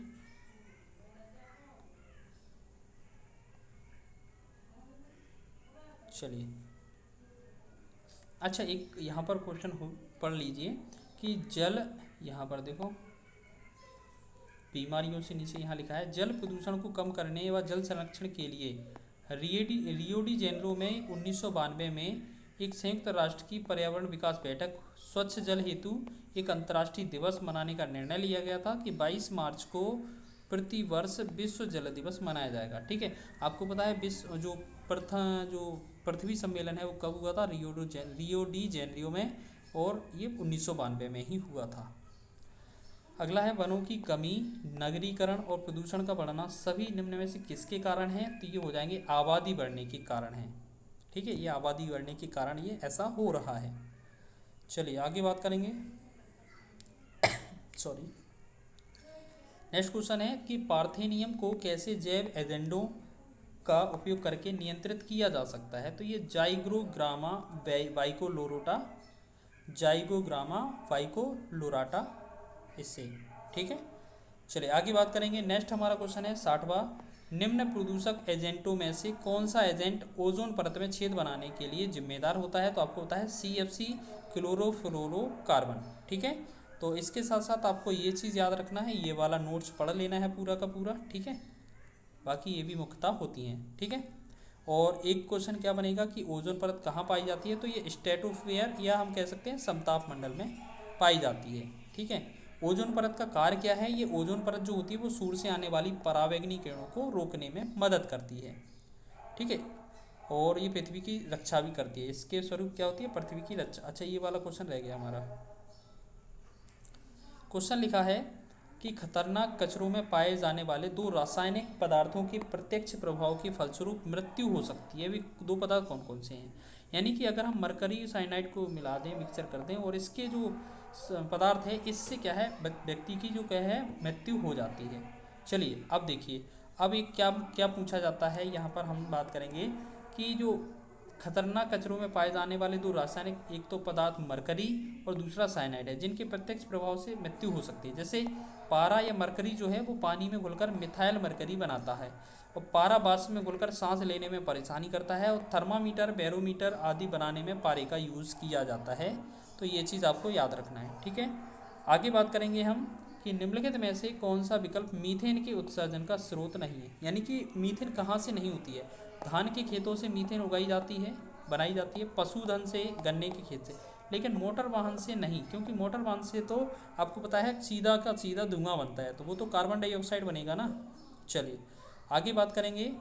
चलिए अच्छा, एक यहाँ पर क्वेश्चन पढ़ लीजिए कि जल, यहाँ पर देखो बीमारियों से नीचे यहाँ लिखा है, जल प्रदूषण को कम करने व जल संरक्षण के लिए रियो डी जेनेरो में 1992 में एक संयुक्त राष्ट्र की पर्यावरण विकास बैठक स्वच्छ जल हेतु एक अंतर्राष्ट्रीय दिवस मनाने का निर्णय लिया गया था कि 22 मार्च को प्रति वर्ष विश्व जल दिवस मनाया जाएगा। ठीक है, आपको पता है विश्व जो पृथ्वी सम्मेलन है वो कब हुआ था, रियो डी जेनेरो में, और ये 1992 में ही हुआ था। अगला है, वनों की कमी, नगरीकरण और प्रदूषण का बढ़ना सभी निम्न में से किसके कारण है। तो ये हो जाएंगे आबादी बढ़ने के कारण है। ठीक है, ये आबादी बढ़ने के कारण ये ऐसा हो रहा है। चलिए आगे बात करेंगे। सॉरी, नेक्स्ट क्वेश्चन है कि पार्थेनियम को कैसे जैव एजेंटों का उपयोग करके नियंत्रित किया जा सकता है। तो ये जाइग्रोग्रामा वाइकोलोराटा इससे। ठीक है, चलिए आगे बात करेंगे। नेक्स्ट हमारा क्वेश्चन है 60वां, निम्न प्रदूषक एजेंटों में से कौन सा एजेंट ओजोन परत में छेद बनाने के लिए जिम्मेदार होता है। तो आपको होता है CFC, क्लोरोफ्लोरोकार्बन। ठीक है, तो इसके साथ साथ आपको ये चीज़ याद रखना है, ये वाला नोट्स पढ़ लेना है पूरा का पूरा। ठीक है, बाकी ये भी मुख्यतः होती हैं। ठीक है, और एक क्वेश्चन क्या बनेगा कि ओजोन परत कहाँ पाई जाती है। तो ये स्ट्रेटोस्फीयर या हम कह सकते हैं समताप मंडल में पाई जाती है। ठीक है, ओजोन परत का कार्य क्या है, ये ओजोन परत जो होती है वो सूर्य से आने वाली परावैंगनी किरणों को रोकने में मदद करती है। ठीक है, और ये पृथ्वी की रक्षा भी करती है। इसके स्वरूप क्या होती है, पृथ्वी की रक्षा। अच्छा, ये वाला क्वेश्चन रह गया हमारा। क्वेश्चन लिखा है कि खतरनाक कचरों में पाए जाने वाले 2 रासायनिक पदार्थों के प्रत्यक्ष प्रभाव के फलस्वरूप मृत्यु हो सकती है। वे 2 पदार्थ कौन कौन से हैं। यानी कि अगर हम मरकरी साइनाइड को मिला दें, मिक्सचर कर दें, और इसके जो पदार्थ है, इससे क्या है व्यक्ति की जो क्या है मृत्यु हो जाती है। चलिए अब देखिए, अब एक क्या क्या पूछा जाता है, यहाँ पर हम बात करेंगे कि जो खतरनाक कचरों में पाए जाने वाले 2 रासायनिक, एक तो पदार्थ मरकरी और दूसरा साइनाइड है, जिनके प्रत्यक्ष प्रभाव से मृत्यु हो सकती है। जैसे पारा या मरकरी जो है वो पानी में घुलकर मिथाइल मरकरी बनाता है, और पारा वाष्प में घुलकर सांस लेने में परेशानी करता है, और थर्मामीटर, बैरोमीटर आदि बनाने में पारे का यूज़ किया जाता है। तो ये चीज़ आपको याद रखना है। ठीक है, आगे बात करेंगे हम कि निम्नलिखित में से कौन सा विकल्प मीथेन के उत्सर्जन का स्रोत नहीं है। यानी कि मीथेन कहाँ से नहीं होती है। धान के खेतों से मीथेन उगाई जाती है, बनाई जाती है, पशुधन से, गन्ने के खेत से, लेकिन मोटर वाहन से नहीं, क्योंकि मोटर वाहन से तो आपको पता है सीधा का सीधा धुआं बनता है, तो वो तो कार्बन डाइऑक्साइड बनेगा ना। चलिए आगे बात करेंगे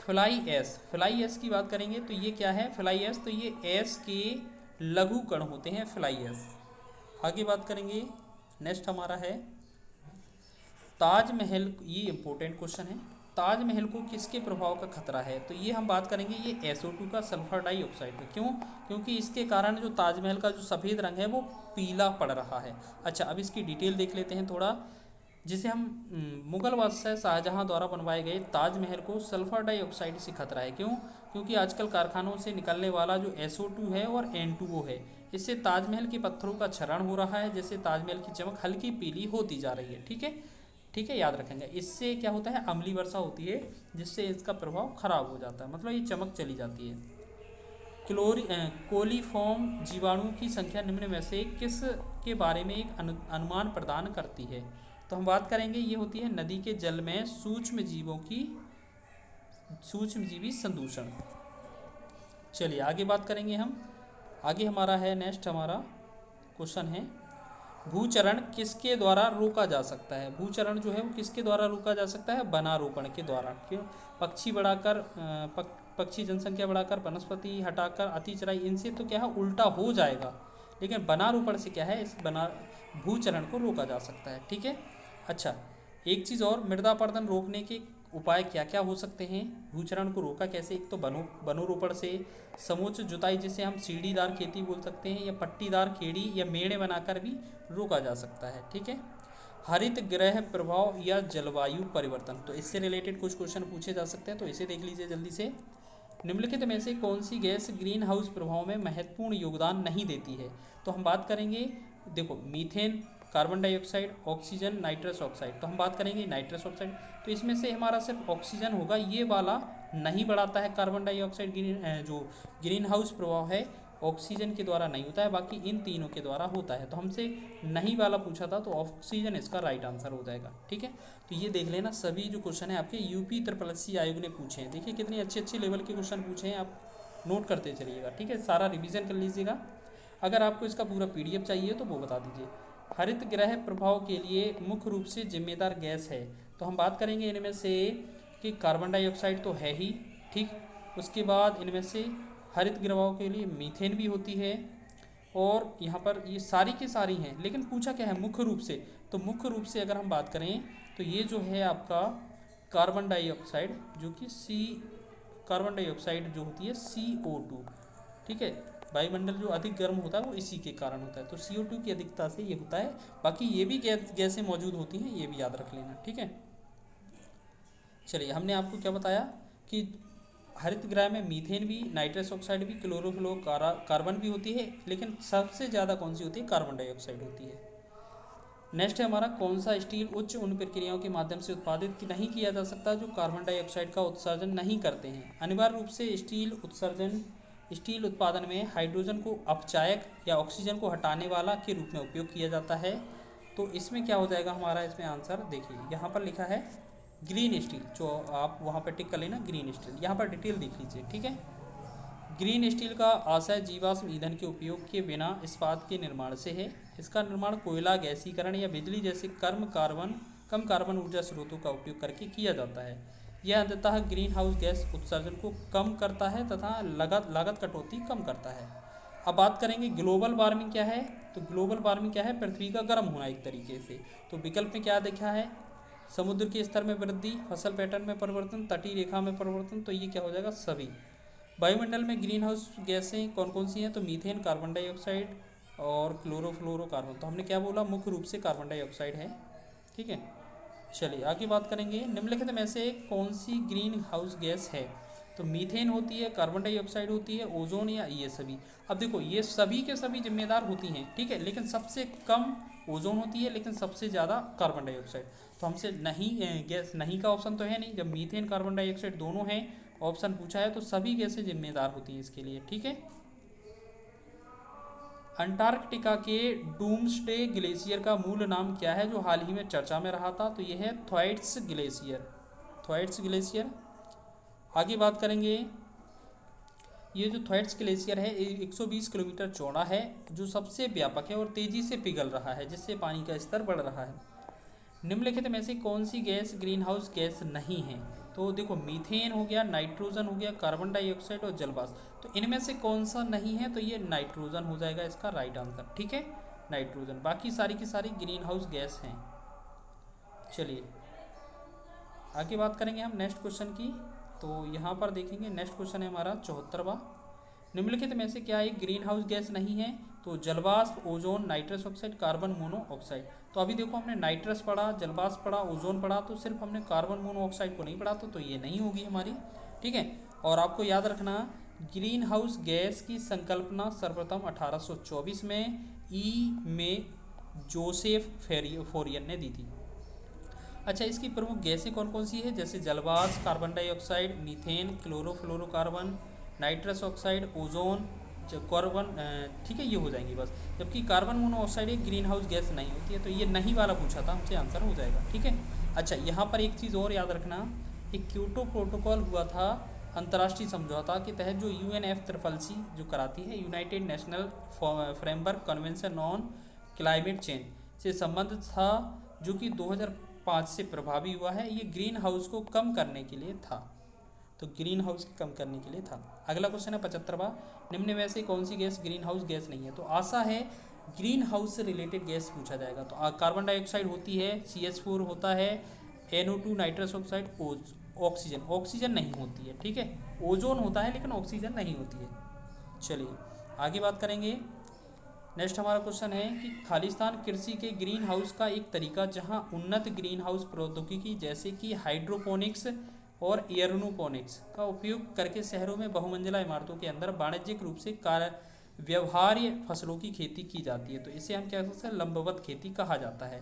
फ्लाई ऐश की बात करेंगे। तो ये क्या है फ्लाई ऐश, तो ये ऐश के लघु कण होते हैं फ्लाई ऐश। आगे बात करेंगे, नेक्स्ट हमारा है ताजमहल, ये इंपॉर्टेंट क्वेश्चन है, ताजमहल को किसके प्रभाव का खतरा है। तो ये हम बात करेंगे ये SO2 का, सल्फर डाइऑक्साइड का। क्यों, क्योंकि इसके कारण जो ताजमहल का जो सफ़ेद रंग है वो पीला पड़ रहा है। अच्छा, अब इसकी डिटेल देख लेते हैं थोड़ा। जिसे हम मुगल बादशाह शाहजहां द्वारा बनवाए गए ताजमहल को सल्फर डाइऑक्साइड से खतरा है। क्यों? क्योंकि आजकल कारखानों से निकलने वाला जो SO2 है और N2O है, इससे ताजमहल के पत्थरों का क्षरण हो रहा है, जिससे ताजमहल की चमक हल्की पीली होती जा रही है। ठीक है, ठीक है, याद रखेंगे। इससे क्या होता है, अम्लीय वर्षा होती है, जिससे इसका प्रभाव खराब हो जाता है, मतलब ये चमक चली जाती है। कोलीफॉर्म जीवाणु की संख्या निम्न में से किस के बारे में एक अनुमान प्रदान करती है? तो हम बात करेंगे, ये होती है नदी के जल में सूक्ष्मजीवी संदूषण। चलिए आगे बात करेंगे हम। आगे हमारा है, नेक्स्ट हमारा क्वेश्चन है, भूचरण किसके द्वारा रोका जा सकता है? भूचरण जो है वो किसके द्वारा रोका जा सकता है? वनारोपण के द्वारा। क्यों? पक्षी जनसंख्या बढ़ाकर, वनस्पति हटाकर, अति चराई, इनसे तो क्या है, उल्टा हो जाएगा। लेकिन वनारोपण से क्या है, इस भूचरण को रोका जा सकता है। ठीक है। अच्छा, एक चीज़ और, मृदा अपरदन रोकने के उपाय क्या क्या हो सकते हैं? भूचरण को रोका कैसे? एक तो वनोरोपण से, समोच्च जुताई जिसे हम सीढ़ीदार खेती बोल सकते हैं, या पट्टीदार खेड़ी या मेड़े बनाकर भी रोका जा सकता है। ठीक है। हरित गृह प्रभाव या जलवायु परिवर्तन, तो इससे रिलेटेड कुछ क्वेश्चन पूछे जा सकते हैं, तो इसे देख लीजिए जल्दी से। निम्नलिखित में से कौन सी गैस ग्रीन हाउस प्रभाव में महत्वपूर्ण योगदान नहीं देती है? तो हम बात करेंगे, देखो, methane, carbon dioxide, oxygen, nitrous oxide. तो हम बात करेंगे नाइट्रस ऑक्साइड, तो इसमें से हमारा सिर्फ ऑक्सीजन होगा, ये वाला नहीं बढ़ाता है कार्बन डाइऑक्साइड। जो ग्रीन हाउस प्रभाव है ऑक्सीजन के द्वारा नहीं होता है, बाकी इन तीनों के द्वारा होता है। तो हमसे नहीं वाला पूछा था, तो ऑक्सीजन इसका राइट आंसर हो जाएगा। ठीक है, तो ये देख लेना, सभी जो क्वेश्चन है आपके यूपी SSC आयोग ने पूछे हैं। देखिए कितने अच्छे अच्छे लेवल के क्वेश्चन पूछे हैं, आप नोट करते चलिएगा। ठीक है, सारा रिवीजन कर लीजिएगा। अगर आपको इसका पूरा PDF चाहिए तो वो बता दीजिए। हरित गृह प्रभाव के लिए मुख्य रूप से जिम्मेदार गैस है, तो हम बात करेंगे इनमें से कि कार्बन डाइऑक्साइड तो है ही, ठीक। उसके बाद इनमें से हरित गृह के लिए मीथेन भी होती है, और यहाँ पर ये सारी की सारी हैं, लेकिन पूछा क्या है मुख्य रूप से, तो मुख्य रूप से अगर हम बात करें तो ये जो है आपका कार्बन डाइऑक्साइड, जो कि कार्बन डाइऑक्साइड जो होती है CO2, ठीक है। वायुमंडल जो अधिक गर्म होता है वो इसी के कारण होता है, तो CO2 की अधिकता से ये होता है। बाकी ये भी गैसें मौजूद होती हैं, ये भी याद रख लेना। ठीक है, चलिए, हमने आपको क्या बताया कि हरित गृह में मीथेन भी, नाइट्रस ऑक्साइड भी, क्लोरोफ्लोरो कार्बन भी होती है, लेकिन सबसे ज़्यादा कौन सी होती है? कार्बन डाइऑक्साइड होती है। नेक्स्ट है हमारा, कौन सा स्टील उच्च उन प्रक्रियाओं के माध्यम से उत्पादित नहीं किया जा सकता जो कार्बन डाइऑक्साइड का उत्सर्जन नहीं करते हैं? अनिवार्य रूप से स्टील उत्पादन में हाइड्रोजन को अपचायक या ऑक्सीजन को हटाने वाला के रूप में उपयोग किया जाता है। तो इसमें क्या हो जाएगा हमारा, इसमें आंसर देखिए, यहाँ पर लिखा है ग्रीन स्टील, जो आप वहाँ पर टिक कर लेना, ग्रीन स्टील। यहाँ पर डिटेल देख लीजिए। ठीक है, ग्रीन स्टील का आशय जीवाश्म ईंधन के उपयोग के बिना इस्पात के निर्माण से है। इसका निर्माण कोयला गैसीकरण या बिजली जैसे कम कार्बन ऊर्जा स्रोतों का उपयोग करके किया जाता है। यह अंततः ग्रीन हाउस गैस उत्सर्जन को कम करता है तथा लागत कटौती कम करता है। अब बात करेंगे ग्लोबल वार्मिंग क्या है, तो ग्लोबल वार्मिंग क्या है? पृथ्वी का गर्म होना एक तरीके से। तो विकल्प में क्या देखा है? समुद्र के स्तर में वृद्धि, फसल पैटर्न में परिवर्तन, तटीय रेखा में परिवर्तन, तो ये क्या हो जाएगा? सभी। वायुमंडल में ग्रीन हाउस गैसें कौन कौन सी हैं? तो मीथेन, कार्बन डाइऑक्साइड और क्लोरोफ्लोरोकार्बन। तो हमने क्या बोला? मुख्य रूप से कार्बन डाइऑक्साइड है। ठीक है, चलिए आगे बात करेंगे, निम्नलिखित में से कौन सी ग्रीन हाउस गैस है? तो मीथेन होती है, कार्बन डाइऑक्साइड होती है, ओजोन, या ये सभी। अब देखो, ये सभी के सभी जिम्मेदार होती हैं, ठीक है, लेकिन सबसे कम ओजोन होती है, लेकिन सबसे ज़्यादा कार्बन डाइऑक्साइड। तो हमसे नहीं गैस, नहीं का ऑप्शन तो है नहीं, जब मीथेन कार्बन डाइऑक्साइड दोनों हैं ऑप्शन पूछा है, तो सभी गैसें जिम्मेदार होती हैं इसके लिए। ठीक है, अंटार्कटिका के डूम्सडे ग्लेशियर का मूल नाम क्या है जो हाल ही में चर्चा में रहा था? तो यह है थ्वाइट्स ग्लेशियर। आगे बात करेंगे, ये जो थ्वाइट्स ग्लेशियर है 120 किलोमीटर चौड़ा है, जो सबसे व्यापक है और तेजी से पिघल रहा है, जिससे पानी का स्तर बढ़ रहा है। निम्नलिखित में से कौन सी गैस ग्रीन हाउस गैस नहीं है? तो देखो, मीथेन हो गया, नाइट्रोजन हो गया, कार्बन डाइऑक्साइड और जलवाष्प। तो इनमें से कौन सा नहीं है? तो ये नाइट्रोजन हो जाएगा इसका राइट आंसर। ठीक है, नाइट्रोजन। बाकी सारी की सारी ग्रीन हाउस गैस हैं। चलिए आगे बात करेंगे हम नेक्स्ट क्वेश्चन की। तो यहाँ पर देखेंगे, नेक्स्ट क्वेश्चन है हमारा 74वां। निम्नलिखित में से क्या एक ग्रीन हाउस गैस नहीं है? तो जलवाष्प, ozone, nitrous oxide, carbon monoxide. तो अभी देखो हमने नाइट्रस पढ़ा, जलवाष्प पढ़ा, ओजोन पढ़ा, तो सिर्फ हमने कार्बन मोनोऑक्साइड को नहीं पढ़ा, तो ये नहीं होगी हमारी। ठीक है। और आपको याद रखना, ग्रीन हाउस गैस की संकल्पना सर्वप्रथम 1824 में में जोसेफ फोरियन ने दी थी। अच्छा, इसकी प्रमुख गैसें कौन कौन सी है, जैसे जलवाष्प, carbon dioxide, methane, chlorofluorocarbon, nitrous oxide, ozone, carbon. ठीक है, ये हो जाएंगी बस। जबकि कार्बन मोनोऑक्साइड एक ग्रीन हाउस गैस नहीं होती है, तो ये नहीं वाला पूछा था हमसे, आंसर हो जाएगा। ठीक है। अच्छा, यहाँ पर एक चीज़ और याद रखना, एक क्योटो प्रोटोकॉल हुआ था अंतर्राष्ट्रीय समझौता के तहत, जो UNFCCC जो कराती है, United national framework convention on climate change से संबंधित था, जो कि 2005 से प्रभावी हुआ है। ये ग्रीन हाउस को कम करने के लिए था, तो ग्रीन हाउस को कम करने के लिए था। अगला क्वेश्चन है 75वां, निम्न में से कौन सी गैस ग्रीन हाउस गैस नहीं है। तो आशा है ग्रीन हाउस से रिलेटेड गैस पूछा जाएगा। तो कार्बन डाइऑक्साइड होती है, CH4 होता है, NO2 nitrous oxide, oxygen, oxygen नहीं होती है। ठीक है, ओजोन होता है लेकिन ऑक्सीजन नहीं होती है। चलिए आगे बात करेंगे। नेक्स्ट हमारा क्वेश्चन है कि खालिस्तान कृषि के ग्रीन हाउस का एक तरीका, जहां उन्नत ग्रीन हाउस प्रौद्योगिकी जैसे कि हाइड्रोपोनिक्स और एयरोपोनिक्स का उपयोग करके शहरों में बहुमंजिला इमारतों के अंदर वाणिज्यिक रूप से व्यवहार्य फसलों की खेती की जाती है। तो इसे हम क्या कहते हैं, लंबवत खेती कहा जाता है।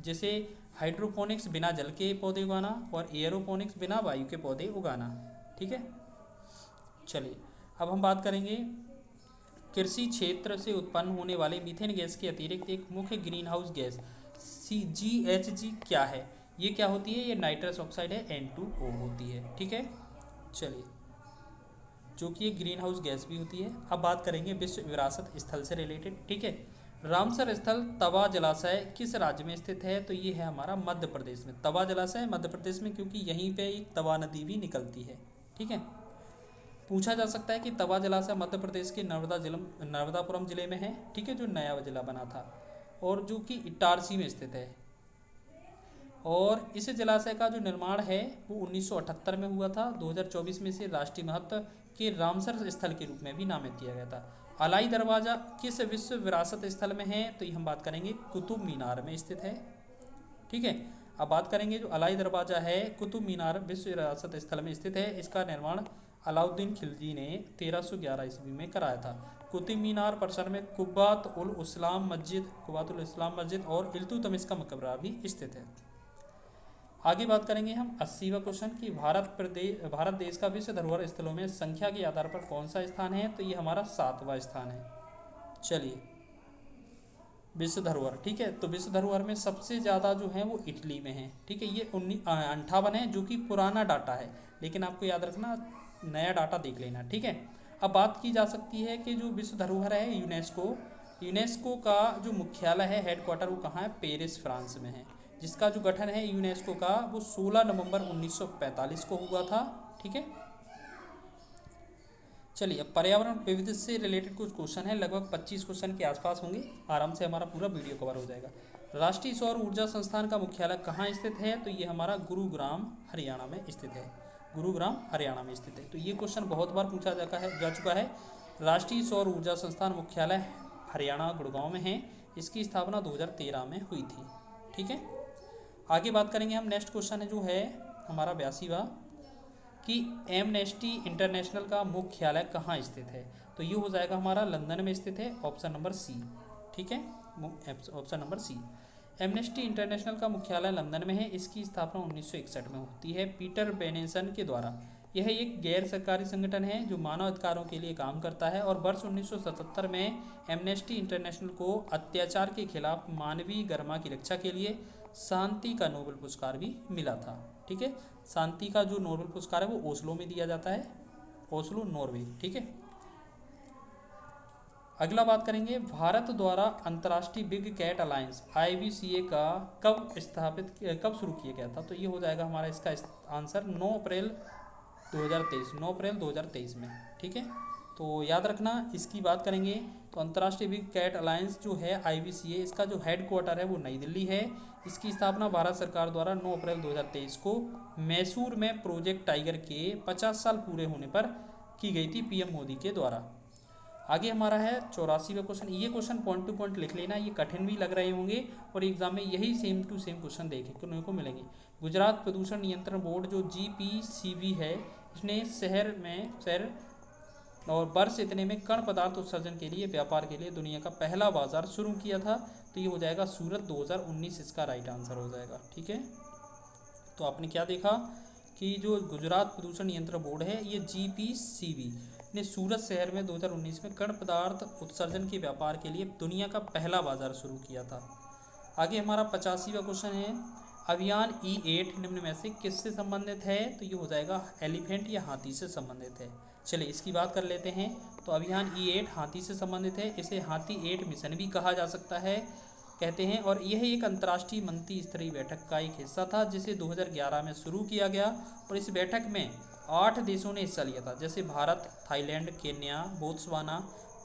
जैसे हाइड्रोपोनिक्स बिना जल के पौधे उगाना, और एयरोपोनिक्स बिना वायु के पौधे उगाना। ठीक है। चलिए अब हम बात करेंगे, कृषि क्षेत्र से उत्पन्न होने वाले मीथेन गैस के अतिरिक्त एक मुख्य ग्रीन हाउस गैस GHG क्या है। ये क्या होती है, ये नाइट्रस ऑक्साइड है, N2O होती है। ठीक है। चलिए, जो कि एक ग्रीन हाउस गैस भी होती है। अब बात करेंगे विश्व विरासत स्थल से रिलेटेड। ठीक है। रामसर स्थल तवा जलाशय किस राज्य में स्थित है। तो ये है हमारा मध्य प्रदेश में। तवा जलाशय मध्य प्रदेश में, क्योंकि यहीं पे एक तवा नदी भी निकलती है। ठीक है। पूछा जा सकता है कि तवा जलाशय मध्य प्रदेश के नर्मदापुरम जिले में है। ठीक है, जो नया जिला बना था, और जो कि इटारसी में स्थित है। और इस जलाशय का जो निर्माण है वो 1978 में हुआ था। 2024 में इसे राष्ट्रीय महत्व के रामसर स्थल के रूप में भी नामित किया गया था। अलाई दरवाज़ा किस विश्व विरासत स्थल में है। तो ये हम बात करेंगे कुतुब मीनार में स्थित है। ठीक है। अब बात करेंगे, जो अलाई दरवाज़ा है कुतुब मीनार विश्व विरासत स्थल में स्थित है। इसका निर्माण अलाउद्दीन खिलजी ने 1311 ईस्वी में कराया था। कुतुब मीनार परिसर में कुब्बात उल इस्लाम मस्जिद और इल्तुतमिश का मकबरा भी स्थित है। आगे बात करेंगे हम 80वां क्वेश्चन कि भारत देश का विश्व धरोहर स्थलों में संख्या के आधार पर कौन सा स्थान है। तो ये हमारा 7वां स्थान है। चलिए, विश्व धरोहर। ठीक है, तो विश्व धरोहर में सबसे ज़्यादा जो है वो इटली में है। ठीक है, ये 58 है, जो कि पुराना डाटा है, लेकिन आपको याद रखना नया डाटा देख लेना। ठीक है। अब बात की जा सकती है कि जो विश्व धरोहर है यूनेस्को का जो मुख्यालय है, हेडक्वार्टर, वो कहाँ है, पेरिस फ्रांस में है। जिसका जो गठन है यूनेस्को का, वो 16 नवंबर 1945 को हुआ था। ठीक है। चलिए, अब पर्यावरण विविधता से रिलेटेड कुछ क्वेश्चन है, लगभग 25 क्वेश्चन के आसपास होंगे, आराम से हमारा पूरा वीडियो कवर हो जाएगा। राष्ट्रीय सौर ऊर्जा संस्थान का मुख्यालय कहाँ स्थित है। तो ये हमारा गुरुग्राम हरियाणा में स्थित है। गुरुग्राम हरियाणा में स्थित है। तो ये क्वेश्चन बहुत बार पूछा जा चुका है। राष्ट्रीय सौर ऊर्जा संस्थान मुख्यालय हरियाणा गुड़गांव में है। इसकी स्थापना 2013 में हुई थी। ठीक है। आगे बात करेंगे हम, नेक्स्ट क्वेश्चन है जो है हमारा 82वां कि एमनेस्टी इंटरनेशनल का मुख्यालय कहाँ स्थित है। तो ये हो जाएगा हमारा लंदन में स्थित है, ऑप्शन नंबर सी। ठीक है, option number C. Amnesty International का मुख्यालय लंदन में है। इसकी स्थापना 1961 में होती है पीटर बेनेसन के द्वारा। यह एक गैर सरकारी संगठन है जो मानव अधिकारों के लिए काम करता है, और वर्ष 1977 में एमनेस्टी इंटरनेशनल को अत्याचार के खिलाफ मानवीय गरिमा की रक्षा के लिए शांति का नोबेल पुरस्कार भी मिला था। ठीक है, शांति का जो नोबेल पुरस्कार है वो ओस्लो में दिया जाता है, ओस्लो नॉर्वे। ठीक है। अगला बात करेंगे, भारत द्वारा अंतर्राष्ट्रीय बिग कैट अलायंस IBCA का कब शुरू किया गया था। तो ये हो जाएगा हमारा इसका आंसर 9 अप्रैल 2023 में। ठीक है, तो याद रखना, इसकी बात करेंगे तो अंतर्राष्ट्रीय बिग कैट अलायंस जो है IBCA, इसका जो हेड क्वार्टर है वो नई दिल्ली है। इसकी स्थापना भारत सरकार द्वारा 9 अप्रैल 2023 को मैसूर में प्रोजेक्ट टाइगर के 50 साल पूरे होने पर की गई थी PM मोदी के द्वारा। आगे हमारा है 84वां क्वेश्चन। ये क्वेश्चन पॉइंट टू पॉइंट लिख लेना, ये कठिन भी लग रहे होंगे और एग्जाम में यही सेम टू सेम क्वेश्चन देखने को मिलेंगे। गुजरात प्रदूषण नियंत्रण बोर्ड जो GPCB है, इसने शहर और वर्ष इतने में कण पदार्थ उत्सर्जन के लिए व्यापार के लिए दुनिया का पहला बाजार शुरू किया था। तो ये हो जाएगा सूरत 2019, इसका राइट आंसर हो जाएगा। ठीक है, तो आपने क्या देखा कि जो गुजरात प्रदूषण नियंत्रण बोर्ड है, ये GPCB ने सूरत शहर में 2019 में कण पदार्थ उत्सर्जन के व्यापार के लिए दुनिया का पहला बाजार शुरू किया था। आगे हमारा 85वां क्वेश्चन है, अभियान E8 निम्न में से किससे संबंधित है? तो ये हो जाएगा एलिफेंट या हाथी से संबंधित है। चलिए इसकी बात कर लेते हैं। तो अभियान E8 हाथी से संबंधित है, इसे हाथी 8 मिशन भी कहा जा सकता है कहते हैं, और यह एक अंतर्राष्ट्रीय मंत्री स्तरीय बैठक का एक हिस्सा था जिसे 2011 में शुरू किया गया। और इस बैठक में 8 देशों ने हिस्सा लिया था, जैसे भारत, थाईलैंड, केन्या, बोत्सवाना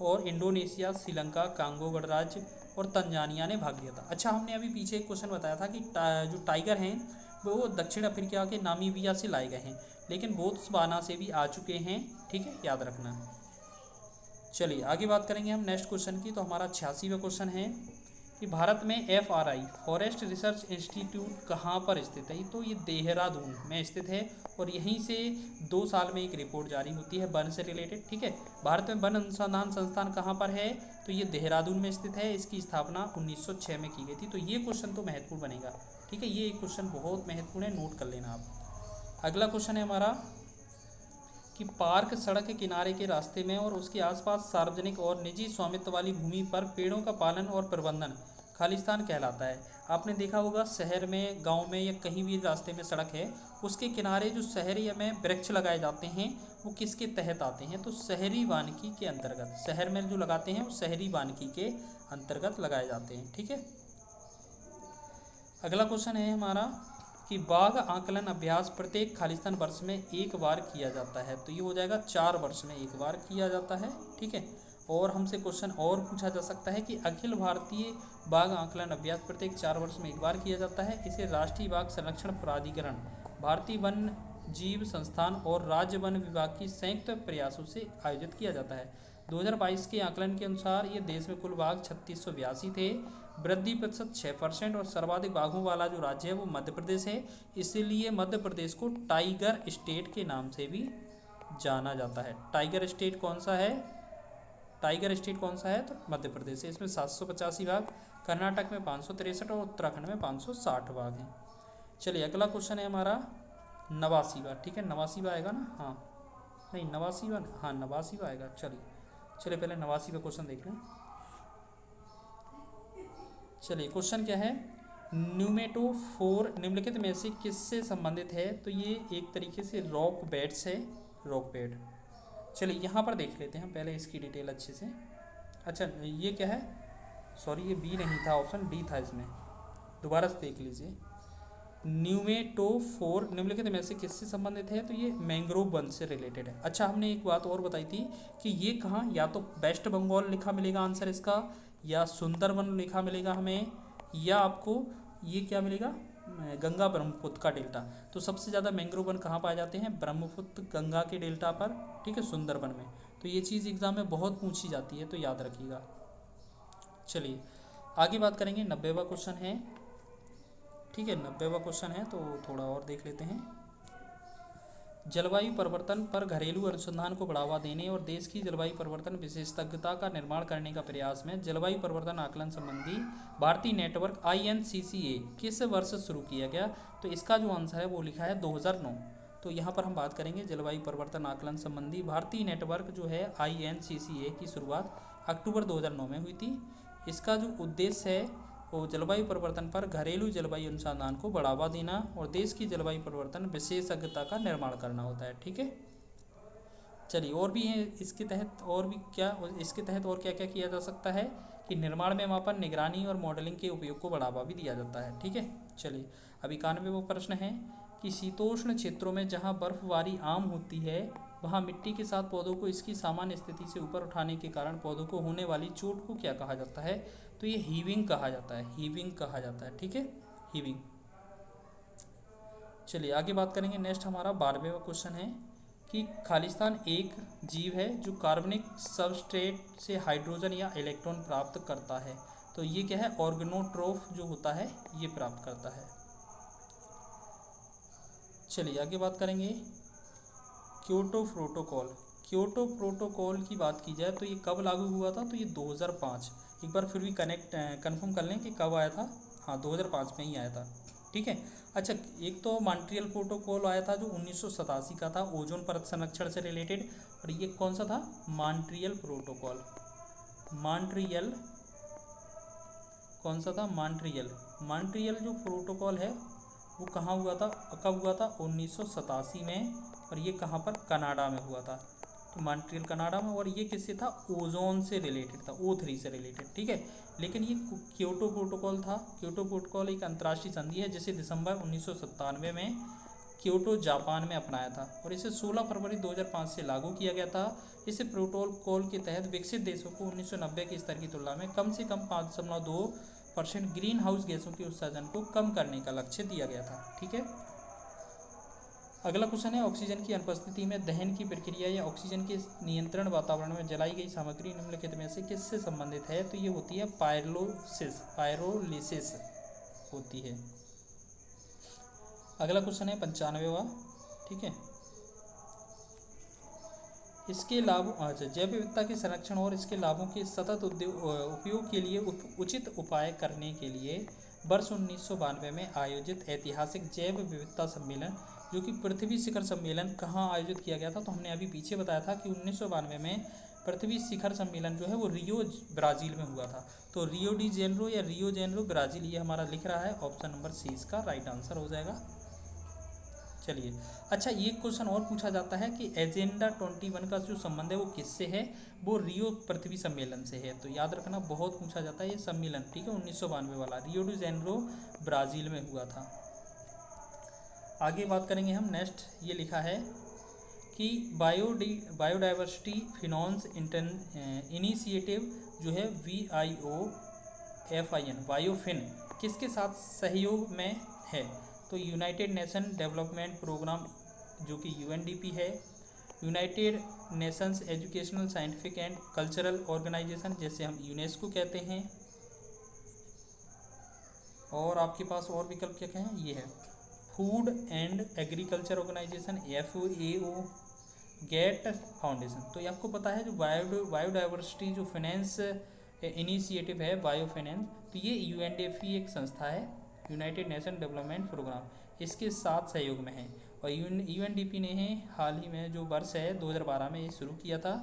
और इंडोनेशिया, श्रीलंका, कांगो गणराज्य और तंजानिया ने भाग लिया था। अच्छा, हमने अभी पीछे एक क्वेश्चन बताया था कि जो टाइगर हैं वो दक्षिण अफ्रीका के नामीबिया से लाए गए हैं, लेकिन बोत्सवाना से भी आ चुके हैं। ठीक है, याद रखना। चलिए आगे बात करेंगे हम नेक्स्ट क्वेश्चन की। तो हमारा 86वां क्वेश्चन है कि भारत में FRI फॉरेस्ट रिसर्च इंस्टीट्यूट कहाँ पर स्थित है? तो ये देहरादून में स्थित है और यहीं से 2 साल में एक रिपोर्ट जारी होती है वन से रिलेटेड। ठीक है, भारत में वन अनुसंधान संस्थान कहाँ पर है? तो ये देहरादून में स्थित है। इसकी स्थापना 1906 में की गई थी। तो ये क्वेश्चन तो महत्वपूर्ण बनेगा। ठीक है, ये एक क्वेश्चन बहुत महत्वपूर्ण है, नोट कर लेना आप। अगला क्वेश्चन है हमारा कि पार्क सड़क के किनारे के रास्ते में और उसके आसपास सार्वजनिक और निजी स्वामित्व वाली भूमि पर पेड़ों का पालन और प्रबंधन खालिस्तान कहलाता है। आपने देखा होगा शहर में, गांव में या कहीं भी रास्ते में सड़क है, उसके किनारे जो शहरी में वृक्ष लगाए जाते हैं वो किसके तहत आते हैं? तो शहरी वानिकी के अंतर्गत। शहर में जो लगाते हैं वो शहरी वानिकी के अंतर्गत लगाए जाते हैं। ठीक है, अगला क्वेश्चन है हमारा कि बाघ आकलन अभ्यास प्रत्येक खालिस्तान वर्ष में एक बार किया जाता है। तो ये हो जाएगा 4 वर्ष में एक बार किया जाता है। ठीक है, और हमसे क्वेश्चन और पूछा जा सकता है कि अखिल भारतीय बाघ आकलन अभ्यास प्रत्येक 4 वर्ष में एक बार किया जाता है। इसे राष्ट्रीय बाघ संरक्षण प्राधिकरण, भारतीय वन जीव संस्थान और राज्य वन विभाग की संयुक्त प्रयासों से आयोजित किया जाता है। 2022 के आकलन के अनुसार ये देश में कुल बाघ 3682 थे। वृद्धि प्रतिशत 6% और सर्वाधिक बाघों वाला जो राज्य है वो मध्य प्रदेश है। इसीलिए मध्य प्रदेश को टाइगर स्टेट के नाम से भी जाना जाता है। टाइगर स्टेट कौन सा है? टाइगर स्टेट कौन सा है? तो मध्य प्रदेश है। इसमें 785 बाघ, कर्नाटक में 563 और उत्तराखंड में 560 बाघ हैं। चलिए अगला क्वेश्चन है हमारा 89वां। ठीक है, 89वां आएगा ना? हाँ नहीं 89वां, हाँ 89वां आएगा। चलिए पहले 89वां क्वेश्चन देख लें। चलिए क्वेश्चन क्या है, न्यूमेटोफोर निम्नलिखित में से किससे संबंधित है? तो ये एक तरीके से रॉक बेड्स है, रॉक बेड। चलिए यहाँ पर देख लेते हैं पहले इसकी डिटेल अच्छे से। अच्छा ये क्या है, सॉरी ये बी नहीं था, ऑप्शन डी था इसमें, दोबारा से देख लीजिए। न्यूमेटोफोर निम्नलिखित में से किससे संबंधित है? तो ये मैंग्रोव वन से रिलेटेड है। अच्छा हमने एक बात और बताई थी कि ये कहाँ, या तो वेस्ट बंगाल लिखा मिलेगा आंसर इसका, या सुंदरवन लिखा मिलेगा हमें, या आपको ये क्या मिलेगा, गंगा ब्रह्मपुत्र का डेल्टा। तो सबसे ज़्यादा मैंग्रोव वन कहाँ पाए जाते हैं? ब्रह्मपुत्र गंगा के डेल्टा पर। ठीक है, सुंदरवन में। तो ये चीज़ एग्जाम में बहुत पूछी जाती है, तो याद रखिएगा। चलिए आगे बात करेंगे, 90वां क्वेश्चन है। ठीक है, 90वां क्वेश्चन है तो थोड़ा और देख लेते हैं। जलवायु परिवर्तन पर घरेलू अनुसंधान को बढ़ावा देने और देश की जलवायु परिवर्तन विशेषज्ञता का निर्माण करने का प्रयास में जलवायु परिवर्तन आकलन संबंधी भारतीय नेटवर्क INCCA किस वर्ष शुरू किया गया? तो इसका जो आंसर है वो लिखा है 2009। तो यहाँ पर हम बात करेंगे जलवायु परिवर्तन आकलन संबंधी भारतीय नेटवर्क जो है INCCA की शुरुआत अक्टूबर 2009 में हुई थी। इसका जो उद्देश्य है वो जलवायु परिवर्तन पर घरेलू जलवायु अनुसंधान को बढ़ावा देना और देश की जलवायु परिवर्तन विशेषज्ञता का निर्माण करना होता है। ठीक है, चलिए और भी है इसके तहत, और भी क्या इसके तहत और क्या क्या किया जा सकता है कि निर्माण में मापन, निगरानी और मॉडलिंग के उपयोग को बढ़ावा भी दिया जाता है। ठीक है, चलिए अब 91वां प्रश्न है कि शीतोष्ण क्षेत्रों में जहाँ बर्फबारी आम होती है वहाँ मिट्टी के साथ पौधों को इसकी सामान्य स्थिति से ऊपर उठाने के कारण पौधों को होने वाली चोट को क्या कहा जाता है? तो ये हीविंग कहा जाता है, हीविंग कहा जाता है। ठीक है, हीविंग। चलिए आगे बात करेंगे। नेक्स्ट हमारा 12वां क्वेश्चन है कि खालिस्तान एक जीव है जो कार्बनिक सबस्ट्रेट से हाइड्रोजन या इलेक्ट्रॉन प्राप्त करता है। तो ये क्या है, ऑर्गेनोट्रोफ जो होता है ये प्राप्त करता है। चलिए आगे बात करेंगे क्योटो प्रोटोकॉल। क्योटो प्रोटोकॉल की बात की जाए तो ये कब लागू हुआ था, तो ये 2005। एक बार फिर भी कंफर्म कर लें कि कब आया था। हाँ, 2005 में ही आया था। ठीक है। अच्छा, एक तो मॉन्ट्रियल प्रोटोकॉल आया था जो 1987 का था, ओजोन परत संरक्षण से रिलेटेड। और ये कौन सा था, मॉन्ट्रियल प्रोटोकॉल। मॉन्ट्रियल कौन सा था, मॉन्ट्रियल जो प्रोटोकॉल है वो कहाँ हुआ था, कब हुआ था, 1987 में। और ये कहाँ पर, कनाडा में हुआ था। तो मॉन्ट्रियल कनाडा में। और ये किससे था, ओजोन से रिलेटेड था, O3 से रिलेटेड। ठीक है। लेकिन ये क्योटो प्रोटोकॉल था। क्योटो प्रोटोकॉल एक अंतर्राष्ट्रीय संधि है जिसे दिसंबर 1997 में क्योटो जापान में अपनाया था और इसे 16 फरवरी 2005 से लागू किया गया था। इस प्रोटोकॉल के तहत विकसित देशों को 1990 के स्तर की तुलना में कम से कम 5.2% ग्रीन हाउस गैसों के उत्सर्जन को कम करने का लक्ष्य दिया गया था। ठीक है। अगला क्वेश्चन है, ऑक्सीजन की अनुपस्थिति में दहन की प्रक्रिया या ऑक्सीजन के नियंत्रण वातावरण में जलाई गई सामग्री निम्नलिखित में से किससे संबंधित है, तो ये होती है पायरोलिसिस होती है। अगला क्वेश्चन है 95वां। ठीक है। इसके लाभ, अच्छा, जैव विविधता के संरक्षण और इसके लाभों के सतत उपयोग के लिए उचित उपाय करने के लिए वर्ष 1992 में आयोजित ऐतिहासिक जैव विविधता सम्मेलन, जो कि पृथ्वी शिखर सम्मेलन, कहाँ आयोजित किया गया था, तो हमने अभी पीछे बताया था कि 1992 में पृथ्वी शिखर सम्मेलन जो है वो रियो ब्राज़ील में हुआ था। तो रियो डी जेनरो या रियो जेनरो ब्राज़ील, ये हमारा लिख रहा है, ऑप्शन नंबर सी इसका राइट आंसर हो जाएगा। चलिए, अच्छा, ये क्वेश्चन और पूछा जाता है कि एजेंडा 21 का जो संबंध है वो किससे है, वो रियो पृथ्वी सम्मेलन से है। तो याद रखना, बहुत पूछा जाता है ये सम्मेलन। ठीक है, 1992 वाला रियो डी जेनरो ब्राज़ील में हुआ था। आगे बात करेंगे हम, नेक्स्ट ये लिखा है कि बायोडाइवर्सिटी फिनांस इनिशिएटिव जो है VIOFIN बायोफिन किसके साथ सहयोग में है, तो यूनाइटेड नेशन डेवलपमेंट प्रोग्राम जो कि UNDP है, United Nations Educational Scientific and Cultural Organization जैसे हम यूनेस्को कहते हैं, और आपके पास और विकल्प क्या क्या हैं, ये है Food and Agriculture Organization FAO, Gates Foundation. तो ये आपको पता है जो बायोडाइवर्सिटी जो फाइनेंस इनिशिएटिव है बायोफाइनेंस, तो ये UNDP एक संस्था है, यूनाइटेड नेशन डेवलपमेंट प्रोग्राम, इसके साथ सहयोग में है। और UNDP ने हाल ही में जो वर्ष है 2012 में ये शुरू किया था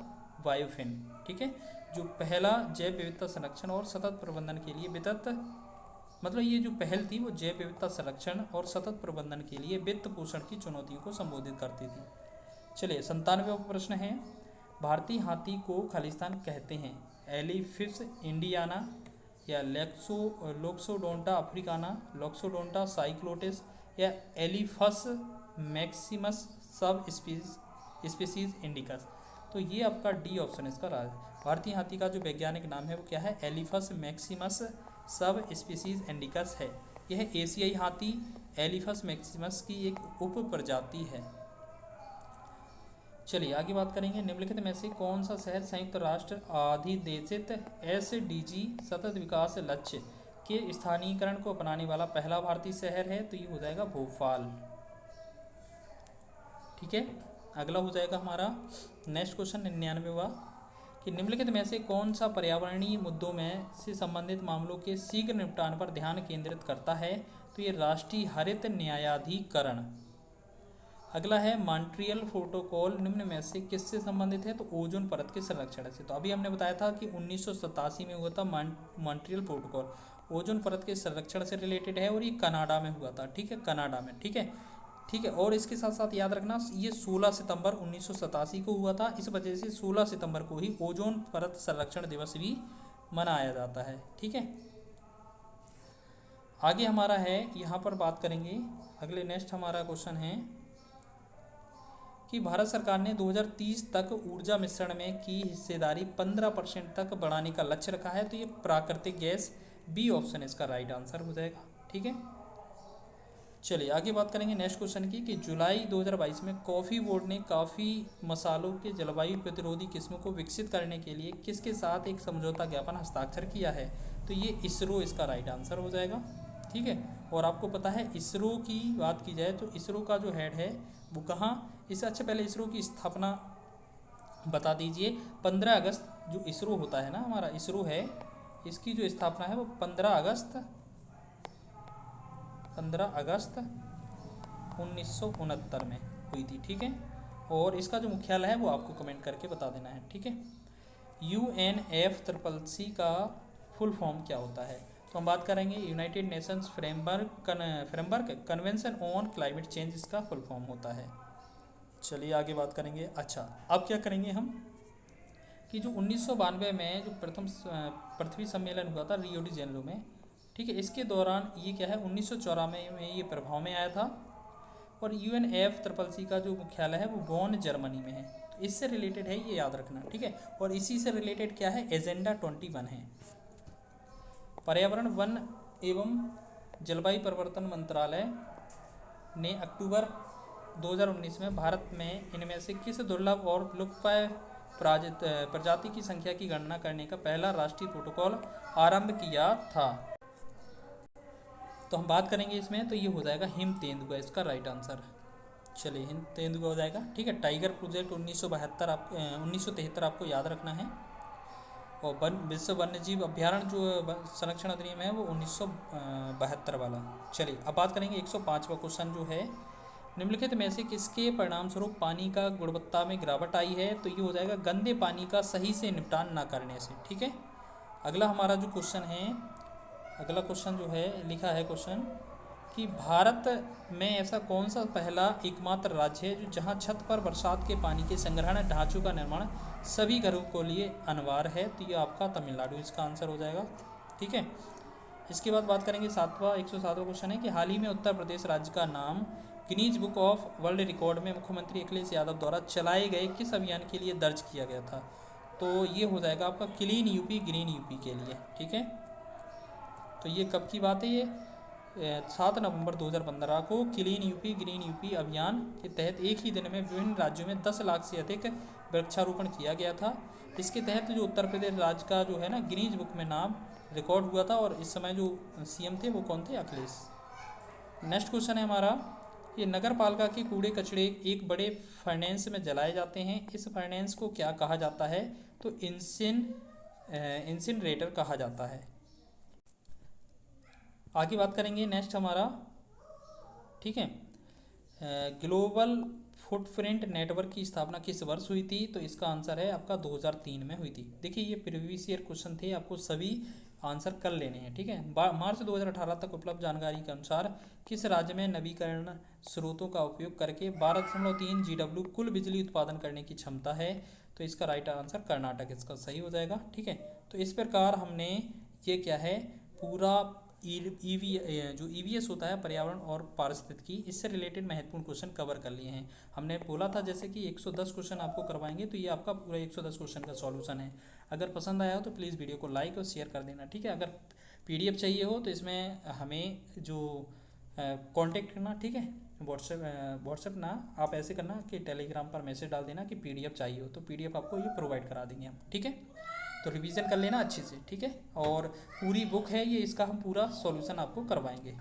बायोफिन। ठीक है, जो पहला जैव विविधता संरक्षण और सतत प्रबंधन के लिए मतलब ये जो पहल थी वो जैव विविधता संरक्षण और सतत प्रबंधन के लिए वित्त पोषण की चुनौतियों को संबोधित करती थी। चलिए 97वां प्रश्न है, भारतीय हाथी को खालिस्तान कहते हैं एलिफिस इंडियाना या लोक्सोडोंटा अफ्रीकाना, लोक्सोडोंटा साइक्लोटिस या Elephas maximus sub species indicus. तो ये आपका डी ऑप्शन इसका राज। भारतीय हाथी का जो वैज्ञानिक नाम है वो क्या है, Elephas maximus sub species indicus है। यह एशियाई हाथी एलिफस मैक्सिमस की एक उप प्रजाति है। चलिए आगे बात करेंगे, निम्नलिखित में से कौन सा शहर संयुक्त राष्ट्र अधिदेशित SDG सतत विकास लक्ष्य के स्थानीयकरण को अपनाने वाला पहला भारतीय शहर है, तो ये हो जाएगा भोपाल। ठीक है, अगला हो जाएगा हमारा नेक्स्ट क्वेश्चन 99वां कि निम्नलिखित में से कौन सा पर्यावरणीय मुद्दों में से संबंधित मामलों के शीघ्र निपटान पर ध्यान केंद्रित करता है, तो ये राष्ट्रीय हरित न्यायाधिकरण। अगला है मॉन्ट्रियल प्रोटोकॉल निम्न में से किससे संबंधित है, तो ओजोन परत के संरक्षण से। तो अभी हमने बताया था कि 1987 में हुआ था मॉन्ट्रियल प्रोटोकॉल, ओजोन परत के संरक्षण से रिलेटेड है और ये कनाडा में हुआ था। ठीक है, कनाडा में। ठीक है, और इसके साथ साथ याद रखना ये 16 सितंबर 1987 को हुआ था, इस वजह से 16 सितंबर को ही ओजोन परत संरक्षण दिवस भी मनाया जाता है। ठीक है, आगे हमारा है, यहाँ पर बात करेंगे अगले नेक्स्ट हमारा क्वेश्चन है कि भारत सरकार ने 2030 तक ऊर्जा मिश्रण में की हिस्सेदारी 15% तक बढ़ाने का लक्ष्य रखा है, तो ये प्राकृतिक गैस, बी ऑप्शन इसका राइट आंसर हो जाएगा। ठीक है, चलिए आगे बात करेंगे नेक्स्ट क्वेश्चन की कि जुलाई 2022 में कॉफ़ी बोर्ड ने कॉफ़ी मसालों के जलवायु प्रतिरोधी किस्मों को विकसित करने के लिए किसके साथ एक समझौता ज्ञापन हस्ताक्षर किया है? तो ये इसरो इसका राइट आंसर हो जाएगा। ठीक है, और आपको पता है इसरो की बात की जाए तो इसरो का जो हेड है वो कहाँ, इससे अच्छा पहले इसरो की स्थापना बता दीजिए। 15 अगस्त जो इसरो होता है ना हमारा इसरो है, इसकी जो स्थापना है वो 15 अगस्त 1969 में हुई थी। ठीक है, और इसका जो मुख्यालय है वो आपको कमेंट करके बता देना है। ठीक है, UNFCCC का फुल फॉर्म क्या होता है? तो हम बात करेंगे United Nations framework convention on climate change, इसका फुल फॉर्म होता है। चलिए आगे बात करेंगे। अच्छा, अब क्या करेंगे हम कि जो 1992 में जो प्रथम पृथ्वी सम्मेलन हुआ था रियो डी जेनेरो में, ठीक है, इसके दौरान ये क्या है 1994 में ये प्रभाव में आया था, और UNFCCC का जो मुख्यालय है वो बॉन जर्मनी में है। तो इससे रिलेटेड है, ये याद रखना। ठीक है, और इसी से रिलेटेड क्या है एजेंडा 21 है। पर्यावरण वन एवं जलवायु परिवर्तन मंत्रालय ने अक्टूबर 2019 में भारत में इनमें से किस दुर्लभ और विलुप्तप्राय प्रजाति की संख्या की गणना करने का पहला राष्ट्रीय प्रोटोकॉल आरंभ किया था? तो हम बात करेंगे इसमें, तो ये हो जाएगा हिम तेंदुआ, इसका राइट आंसर। चलिए हिम तेंदुआ हो जाएगा। ठीक है, टाइगर प्रोजेक्ट 1973 आपको याद रखना है, और विश्व वन्य जीव अभ्यारण्य जो संरक्षण अधिनियम है वो 1972 वाला। चलिए अब बात करेंगे 105वां क्वेश्चन जो है, निम्नलिखित में से किसके परिणाम स्वरूप पानी का गुणवत्ता में गिरावट आई है? तो ये हो जाएगा गंदे पानी का सही से निपटान न करने से। ठीक है, अगला हमारा जो क्वेश्चन है, अगला क्वेश्चन जो है लिखा है क्वेश्चन कि भारत में ऐसा कौन सा पहला एकमात्र राज्य है जो जहां छत पर बरसात के पानी के संग्रहण ढांचों का निर्माण सभी घरों के लिए अनिवार्य है? तो ये आपका तमिलनाडु इसका आंसर हो जाएगा। ठीक है, इसके बाद बात करेंगे 107वां क्वेश्चन है कि हाल ही में उत्तर प्रदेश राज्य का नाम Guinness book of world record में मुख्यमंत्री अखिलेश यादव द्वारा चलाए गए किस अभियान के लिए दर्ज किया गया था? तो ये हो जाएगा आपका क्लीन यूपी ग्रीन यूपी के लिए। ठीक है, तो ये कब की बात है? ये 7 नवंबर 2015 को क्लीन यूपी ग्रीन यूपी अभियान के तहत एक ही दिन में विभिन्न राज्यों में 10 लाख से अधिक वृक्षारोपण किया गया था। इसके तहत जो उत्तर प्रदेश राज्य का जो है ना गिनीज बुक में नाम रिकॉर्ड हुआ था, और इस समय जो CM थे वो कौन थे? अखिलेश। नेक्स्ट क्वेश्चन है हमारा, ये नगर पालिका के कूड़े कचड़े एक बड़े फर्नेंस में जलाए जाते हैं, इस फर्नेंस को क्या कहा जाता है? तो इंसिनरेटर कहा जाता है। आगे बात करेंगे नेक्स्ट हमारा, ठीक है, ग्लोबल फुटप्रिंट नेटवर्क की स्थापना किस वर्ष हुई थी? तो इसका आंसर है आपका 2003 में हुई थी। देखिए ये प्रीवियस ईयर क्वेश्चन थे, आपको सभी आंसर कर लेने हैं। ठीक है, मार्च 2018 तक उपलब्ध जानकारी के अनुसार किस राज्य में नवीकरण स्रोतों का उपयोग करके 12.3 GW कुल बिजली उत्पादन करने की क्षमता है? तो इसका राइट आंसर कर्नाटक इसका सही हो जाएगा। ठीक है, तो इस प्रकार हमने ये क्या है पूरा जो EVS होता है पर्यावरण और पारिस्थितिकी, इससे रिलेटेड महत्वपूर्ण क्वेश्चन कवर कर लिए हैं। हमने बोला था जैसे कि 110 क्वेश्चन आपको करवाएंगे, तो ये आपका पूरा 110 क्वेश्चन का सॉल्यूशन है। अगर पसंद आया हो तो प्लीज़ वीडियो को लाइक और शेयर कर देना। ठीक है, अगर PDF चाहिए हो तो इसमें हमें जो कांटेक्ट करना, ठीक है, व्हाट्सएप ना आप ऐसे करना कि टेलीग्राम पर मैसेज डाल देना कि PDF चाहिए हो, तो PDF आपको ये प्रोवाइड करा देंगे हम। ठीक है, तो रिवीजन कर लेना अच्छे से। ठीक है, और पूरी बुक है ये, इसका हम पूरा सॉल्यूशन आपको करवाएंगे।